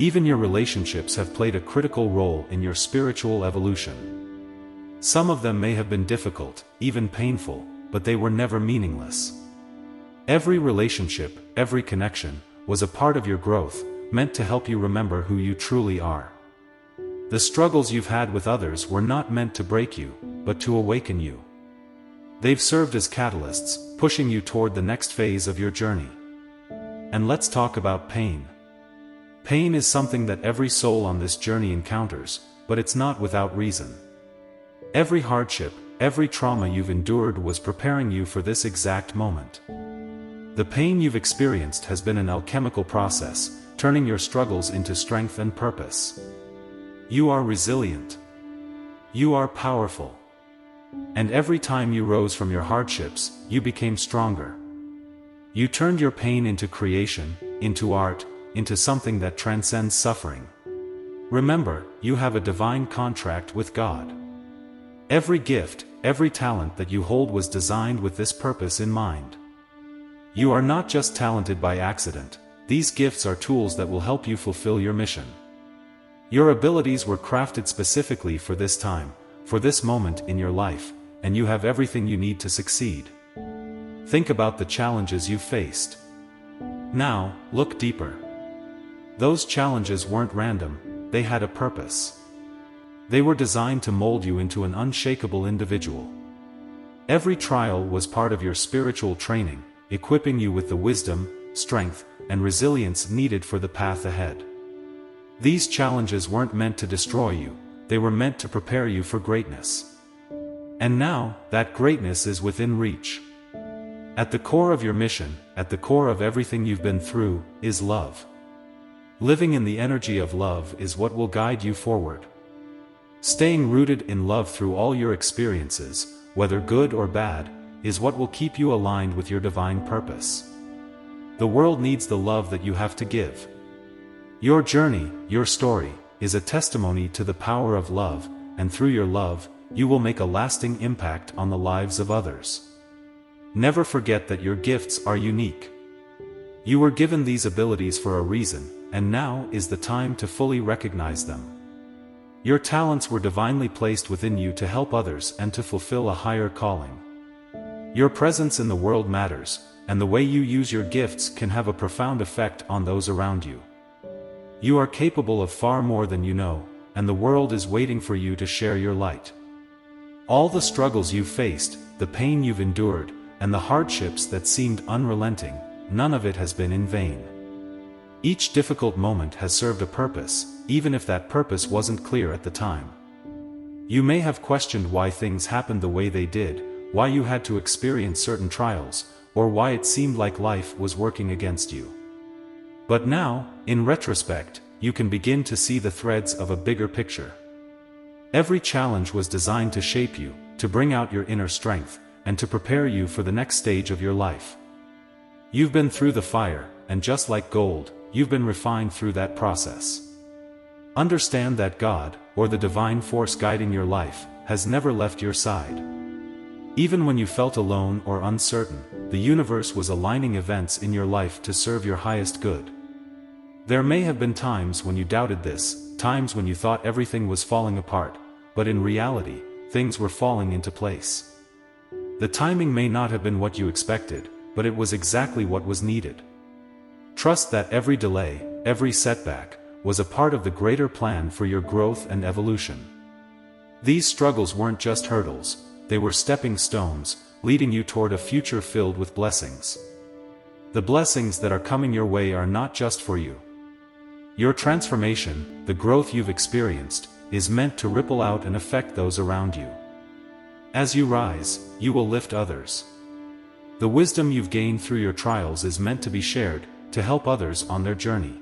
Even your relationships have played a critical role in your spiritual evolution. Some of them may have been difficult, even painful, but they were never meaningless. Every relationship, every connection, was a part of your growth, meant to help you remember who you truly are. The struggles you've had with others were not meant to break you, but to awaken you. They've served as catalysts, pushing you toward the next phase of your journey. And let's talk about pain. Pain is something that every soul on this journey encounters, but it's not without reason. Every hardship, every trauma you've endured was preparing you for this exact moment. The pain you've experienced has been an alchemical process, turning your struggles into strength and purpose. You are resilient. You are powerful. And every time you rose from your hardships, you became stronger. You turned your pain into creation, into art, into something that transcends suffering. Remember, you have a divine contract with God. Every gift, every talent that you hold was designed with this purpose in mind. You are not just talented by accident. These gifts are tools that will help you fulfill your mission. Your abilities were crafted specifically for this time, for this moment in your life, and you have everything you need to succeed. Think about the challenges you've faced. Now, look deeper. Those challenges weren't random, they had a purpose. They were designed to mold you into an unshakable individual. Every trial was part of your spiritual training, equipping you with the wisdom, strength, and resilience needed for the path ahead. These challenges weren't meant to destroy you, they were meant to prepare you for greatness. And now, that greatness is within reach. At the core of your mission, at the core of everything you've been through, is love. Living in the energy of love is what will guide you forward. Staying rooted in love through all your experiences, whether good or bad, is what will keep you aligned with your divine purpose. The world needs the love that you have to give. Your journey, your story, is a testimony to the power of love, and through your love, you will make a lasting impact on the lives of others. Never forget that your gifts are unique. You were given these abilities for a reason, and now is the time to fully recognize them. Your talents were divinely placed within you to help others and to fulfill a higher calling. Your presence in the world matters, and the way you use your gifts can have a profound effect on those around you. You are capable of far more than you know, and the world is waiting for you to share your light. All the struggles you've faced, the pain you've endured, and the hardships that seemed unrelenting, none of it has been in vain. Each difficult moment has served a purpose, even if that purpose wasn't clear at the time. You may have questioned why things happened the way they did, why you had to experience certain trials, or why it seemed like life was working against you. But now, in retrospect, you can begin to see the threads of a bigger picture. Every challenge was designed to shape you, to bring out your inner strength, and to prepare you for the next stage of your life. You've been through the fire, and just like gold, you've been refined through that process. Understand that God, or the divine force guiding your life, has never left your side. Even when you felt alone or uncertain, the universe was aligning events in your life to serve your highest good. There may have been times when you doubted this, times when you thought everything was falling apart, but in reality, things were falling into place. The timing may not have been what you expected, but it was exactly what was needed. Trust that every delay, every setback, was a part of the greater plan for your growth and evolution. These struggles weren't just hurdles, they were stepping stones, leading you toward a future filled with blessings. The blessings that are coming your way are not just for you. Your transformation, the growth you've experienced, is meant to ripple out and affect those around you. As you rise, you will lift others. The wisdom you've gained through your trials is meant to be shared, to help others on their journey.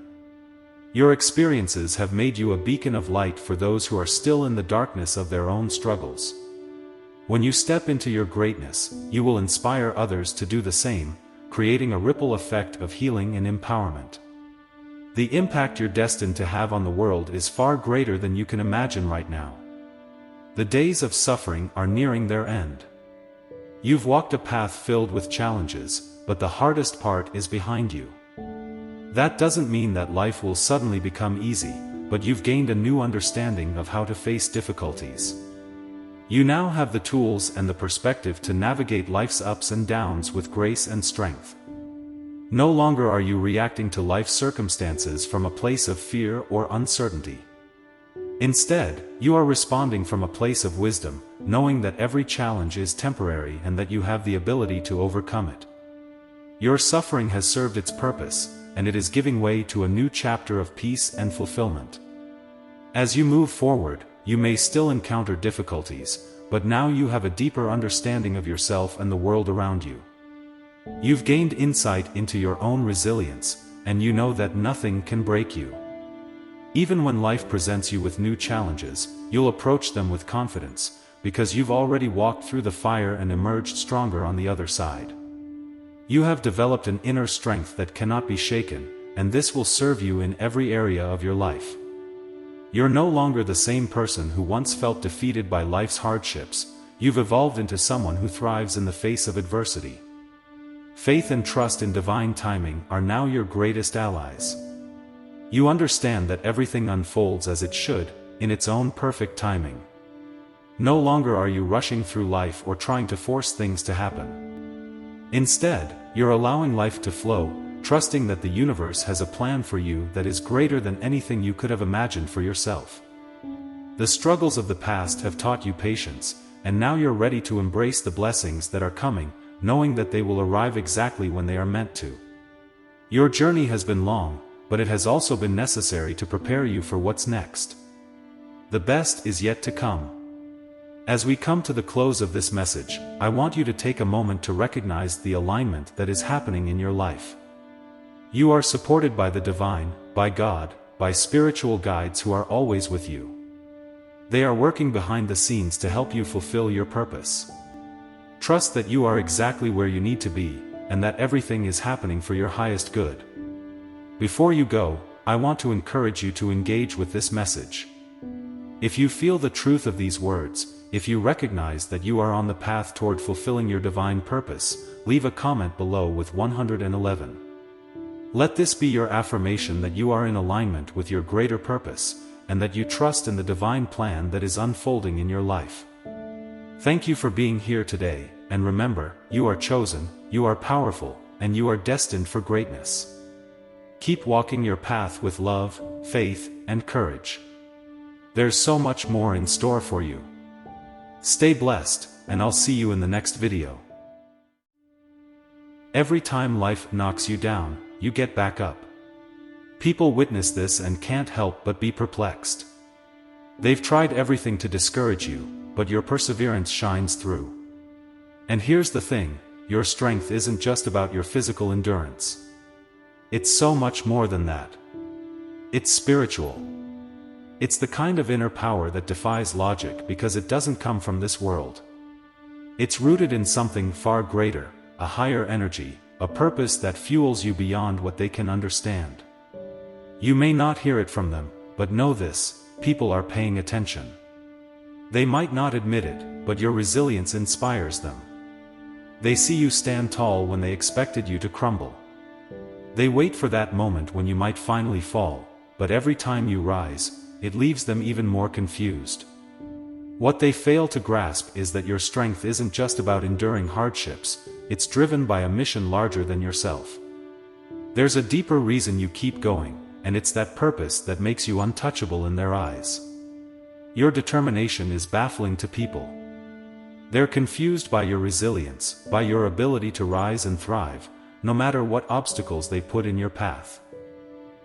Your experiences have made you a beacon of light for those who are still in the darkness of their own struggles. When you step into your greatness, you will inspire others to do the same, creating a ripple effect of healing and empowerment. The impact you're destined to have on the world is far greater than you can imagine right now. The days of suffering are nearing their end. You've walked a path filled with challenges, but the hardest part is behind you. That doesn't mean that life will suddenly become easy, but you've gained a new understanding of how to face difficulties. You now have the tools and the perspective to navigate life's ups and downs with grace and strength. No longer are you reacting to life's circumstances from a place of fear or uncertainty. Instead, you are responding from a place of wisdom, knowing that every challenge is temporary and that you have the ability to overcome it. Your suffering has served its purpose, and it is giving way to a new chapter of peace and fulfillment. As you move forward, you may still encounter difficulties, but now you have a deeper understanding of yourself and the world around you. You've gained insight into your own resilience, and you know that nothing can break you. Even when life presents you with new challenges, you'll approach them with confidence, because you've already walked through the fire and emerged stronger on the other side. You have developed an inner strength that cannot be shaken, and this will serve you in every area of your life. You're no longer the same person who once felt defeated by life's hardships. You've evolved into someone who thrives in the face of adversity. Faith and trust in divine timing are now your greatest allies. You understand that everything unfolds as it should, in its own perfect timing. No longer are you rushing through life or trying to force things to happen. Instead, you're allowing life to flow, trusting that the universe has a plan for you that is greater than anything you could have imagined for yourself. The struggles of the past have taught you patience, and now you're ready to embrace the blessings that are coming, knowing that they will arrive exactly when they are meant to. Your journey has been long, but it has also been necessary to prepare you for what's next. The best is yet to come. As we come to the close of this message, I want you to take a moment to recognize the alignment that is happening in your life. You are supported by the divine, by God, by spiritual guides who are always with you. They are working behind the scenes to help you fulfill your purpose. Trust that you are exactly where you need to be, and that everything is happening for your highest good. Before you go, I want to encourage you to engage with this message. If you feel the truth of these words, if you recognize that you are on the path toward fulfilling your divine purpose, leave a comment below with 111. Let this be your affirmation that you are in alignment with your greater purpose, and that you trust in the divine plan that is unfolding in your life. Thank you for being here today, and remember, you are chosen, you are powerful, and you are destined for greatness. Keep walking your path with love, faith, and courage. There's so much more in store for you. Stay blessed, and I'll see you in the next video. Every time life knocks you down, you get back up. People witness this and can't help but be perplexed. They've tried everything to discourage you, but your perseverance shines through. And here's the thing, your strength isn't just about your physical endurance. It's so much more than that. It's spiritual. It's the kind of inner power that defies logic because it doesn't come from this world. It's rooted in something far greater, a higher energy, a purpose that fuels you beyond what they can understand. You may not hear it from them, but know this, people are paying attention. They might not admit it, but your resilience inspires them. They see you stand tall when they expected you to crumble. They wait for that moment when you might finally fall, but every time you rise, it leaves them even more confused. What they fail to grasp is that your strength isn't just about enduring hardships, it's driven by a mission larger than yourself. There's a deeper reason you keep going, and it's that purpose that makes you untouchable in their eyes. Your determination is baffling to people. They're confused by your resilience, by your ability to rise and thrive, no matter what obstacles they put in your path.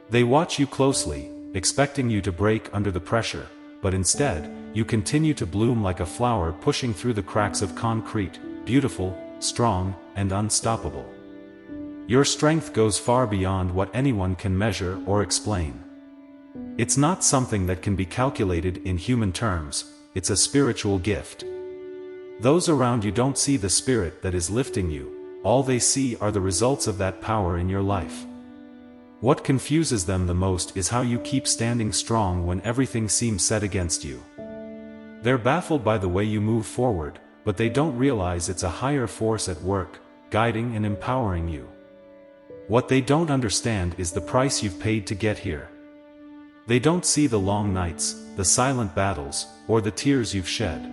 They watch you closely, expecting you to break under the pressure, but instead, you continue to bloom like a flower pushing through the cracks of concrete, beautiful, strong, and unstoppable. Your strength goes far beyond what anyone can measure or explain. It's not something that can be calculated in human terms, it's a spiritual gift. Those around you don't see the spirit that is lifting you, all they see are the results of that power in your life. What confuses them the most is how you keep standing strong when everything seems set against you. They're baffled by the way you move forward, but they don't realize it's a higher force at work, guiding and empowering you. What they don't understand is the price you've paid to get here. They don't see the long nights, the silent battles, or the tears you've shed.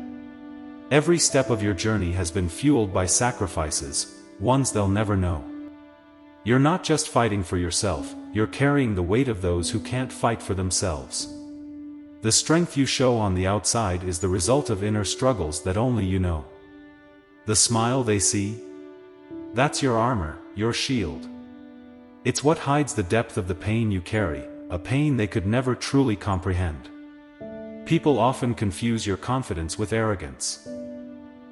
Every step of your journey has been fueled by sacrifices, ones they'll never know. You're not just fighting for yourself, you're carrying the weight of those who can't fight for themselves. The strength you show on the outside is the result of inner struggles that only you know. The smile they see? That's your armor, your shield. It's what hides the depth of the pain you carry, a pain they could never truly comprehend. People often confuse your confidence with arrogance.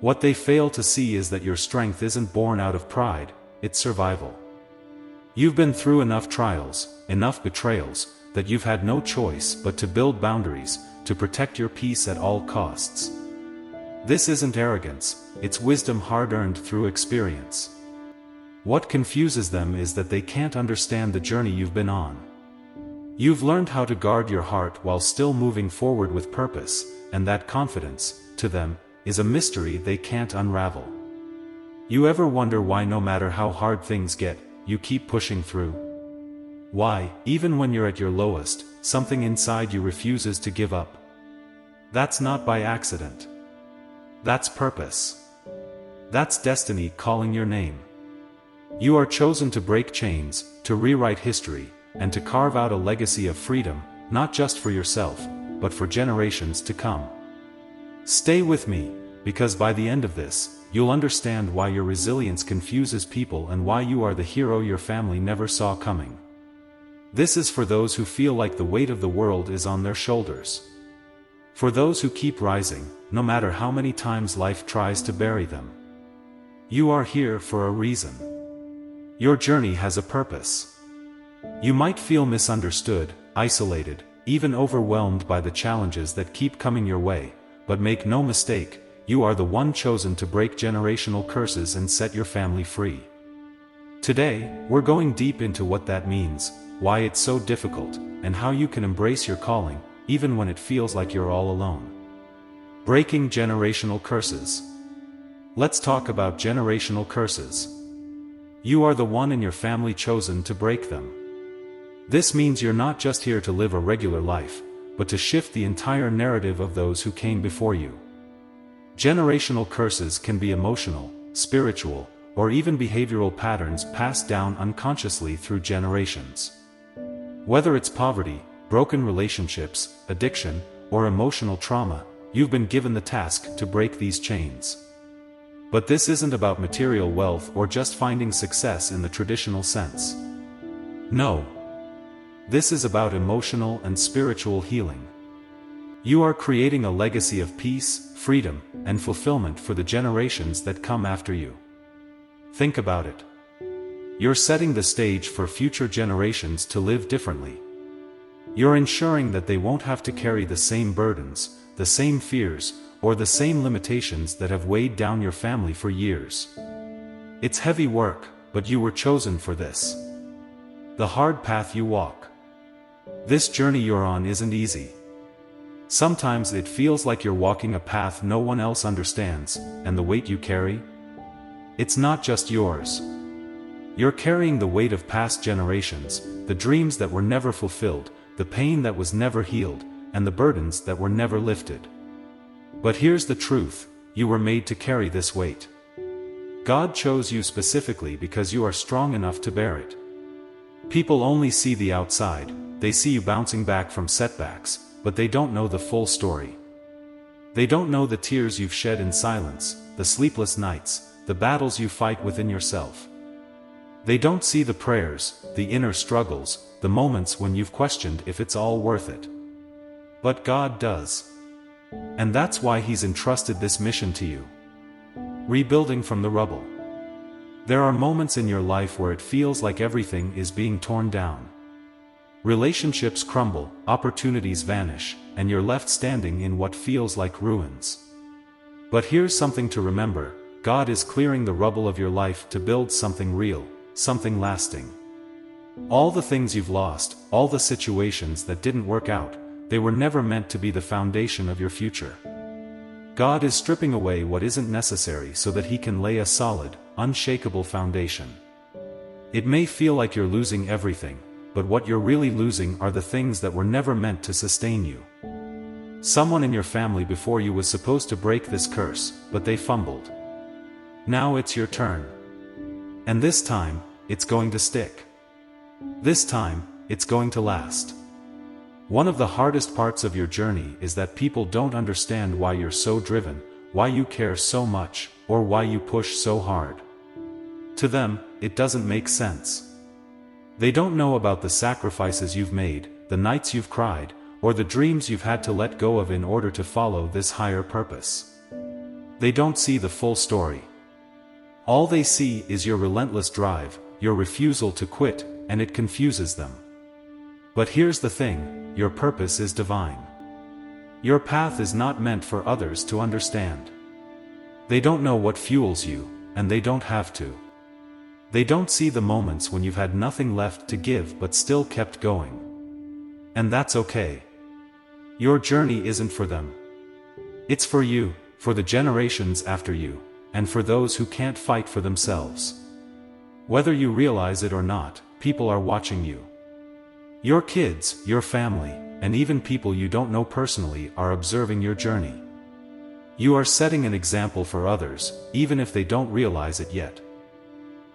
What they fail to see is that your strength isn't born out of pride, it's survival. You've been through enough trials, enough betrayals, that you've had no choice but to build boundaries, to protect your peace at all costs. This isn't arrogance, it's wisdom hard-earned through experience. What confuses them is that they can't understand the journey you've been on. You've learned how to guard your heart while still moving forward with purpose, and that confidence, to them, is a mystery they can't unravel. You ever wonder why no matter how hard things get, you keep pushing through? Why, even when you're at your lowest, something inside you refuses to give up? That's not by accident. That's purpose. That's destiny calling your name. You are chosen to break chains, to rewrite history, and to carve out a legacy of freedom, not just for yourself, but for generations to come. Stay with me, because by the end of this, you'll understand why your resilience confuses people and why you are the hero your family never saw coming. This is for those who feel like the weight of the world is on their shoulders. For those who keep rising, no matter how many times life tries to bury them. You are here for a reason. Your journey has a purpose. You might feel misunderstood, isolated, even overwhelmed by the challenges that keep coming your way, but make no mistake, you are the one chosen to break generational curses and set your family free. Today, we're going deep into what that means, why it's so difficult, and how you can embrace your calling, even when it feels like you're all alone. Breaking generational curses. Let's talk about generational curses. You are the one in your family chosen to break them. This means you're not just here to live a regular life, but to shift the entire narrative of those who came before you. Generational curses can be emotional, spiritual, or even behavioral patterns passed down unconsciously through generations. Whether it's poverty, broken relationships, addiction, or emotional trauma, you've been given the task to break these chains. But this isn't about material wealth or just finding success in the traditional sense. No. This is about emotional and spiritual healing. You are creating a legacy of peace, freedom, and fulfillment for the generations that come after you. Think about it. You're setting the stage for future generations to live differently. You're ensuring that they won't have to carry the same burdens, the same fears, or the same limitations that have weighed down your family for years. It's heavy work, but you were chosen for this. The hard path you walk. This journey you're on isn't easy. Sometimes it feels like you're walking a path no one else understands, and the weight you carry? It's not just yours. You're carrying the weight of past generations, the dreams that were never fulfilled, the pain that was never healed, and the burdens that were never lifted. But here's the truth, you were made to carry this weight. God chose you specifically because you are strong enough to bear it. People only see the outside, they see you bouncing back from setbacks, but they don't know the full story. They don't know the tears you've shed in silence, the sleepless nights, the battles you fight within yourself. They don't see the prayers, the inner struggles, the moments when you've questioned if it's all worth it. But God does. And that's why He's entrusted this mission to you. Rebuilding from the rubble. There are moments in your life where it feels like everything is being torn down. Relationships crumble, opportunities vanish, and you're left standing in what feels like ruins. But here's something to remember, God is clearing the rubble of your life to build something real, something lasting. All the things you've lost, all the situations that didn't work out, they were never meant to be the foundation of your future. God is stripping away what isn't necessary so that He can lay a solid, unshakable foundation. It may feel like you're losing everything, but what you're really losing are the things that were never meant to sustain you. Someone in your family before you was supposed to break this curse, but they fumbled. Now it's your turn. And this time, it's going to stick. This time, it's going to last. One of the hardest parts of your journey is that people don't understand why you're so driven, why you care so much, or why you push so hard. To them, it doesn't make sense. They don't know about the sacrifices you've made, the nights you've cried, or the dreams you've had to let go of in order to follow this higher purpose. They don't see the full story. All they see is your relentless drive, your refusal to quit, and it confuses them. But here's the thing, your purpose is divine. Your path is not meant for others to understand. They don't know what fuels you, and they don't have to. They don't see the moments when you've had nothing left to give but still kept going. And that's okay. Your journey isn't for them. It's for you, for the generations after you, and for those who can't fight for themselves. Whether you realize it or not, people are watching you. Your kids, your family, and even people you don't know personally are observing your journey. You are setting an example for others, even if they don't realize it yet.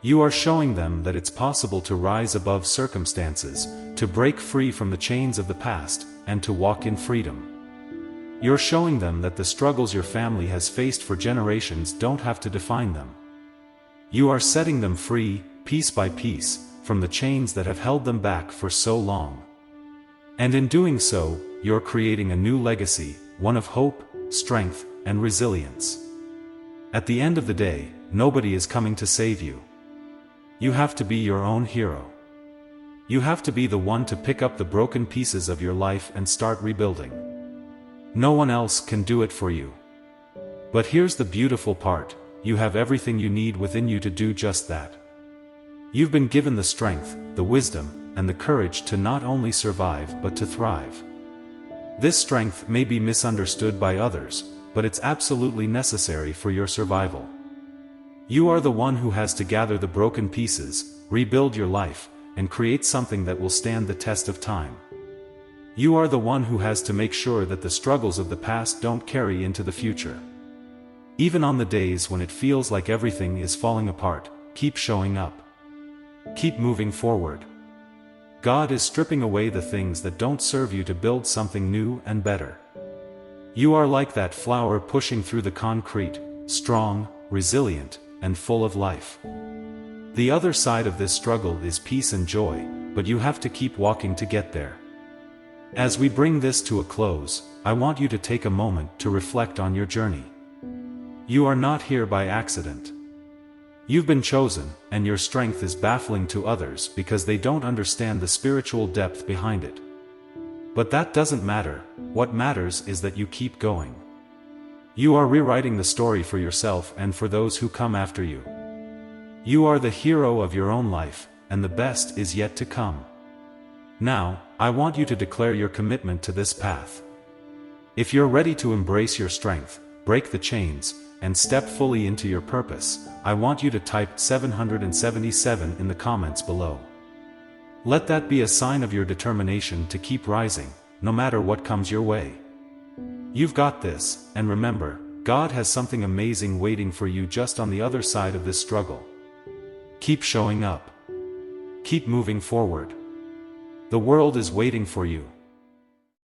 You are showing them that it's possible to rise above circumstances, to break free from the chains of the past, and to walk in freedom. You're showing them that the struggles your family has faced for generations don't have to define them. You are setting them free, piece by piece, from the chains that have held them back for so long. And in doing so, you're creating a new legacy, one of hope, strength, and resilience. At the end of the day, nobody is coming to save you. You have to be your own hero. You have to be the one to pick up the broken pieces of your life and start rebuilding. No one else can do it for you. But here's the beautiful part, you have everything you need within you to do just that. You've been given the strength, the wisdom, and the courage to not only survive but to thrive. This strength may be misunderstood by others, but it's absolutely necessary for your survival. You are the one who has to gather the broken pieces, rebuild your life, and create something that will stand the test of time. You are the one who has to make sure that the struggles of the past don't carry into the future. Even on the days when it feels like everything is falling apart, keep showing up. Keep moving forward. God is stripping away the things that don't serve you to build something new and better. You are like that flower pushing through the concrete, strong, resilient, and full of life. The other side of this struggle is peace and joy, but you have to keep walking to get there. As we bring this to a close, I want you to take a moment to reflect on your journey. You are not here by accident. You've been chosen, and your strength is baffling to others because they don't understand the spiritual depth behind it. But that doesn't matter. What matters is that you keep going. You are rewriting the story for yourself and for those who come after you. You are the hero of your own life, and the best is yet to come. Now, I want you to declare your commitment to this path. If you're ready to embrace your strength, break the chains, and step fully into your purpose, I want you to type 777 in the comments below. Let that be a sign of your determination to keep rising, no matter what comes your way. You've got this, and remember, God has something amazing waiting for you just on the other side of this struggle. Keep showing up. Keep moving forward. The world is waiting for you.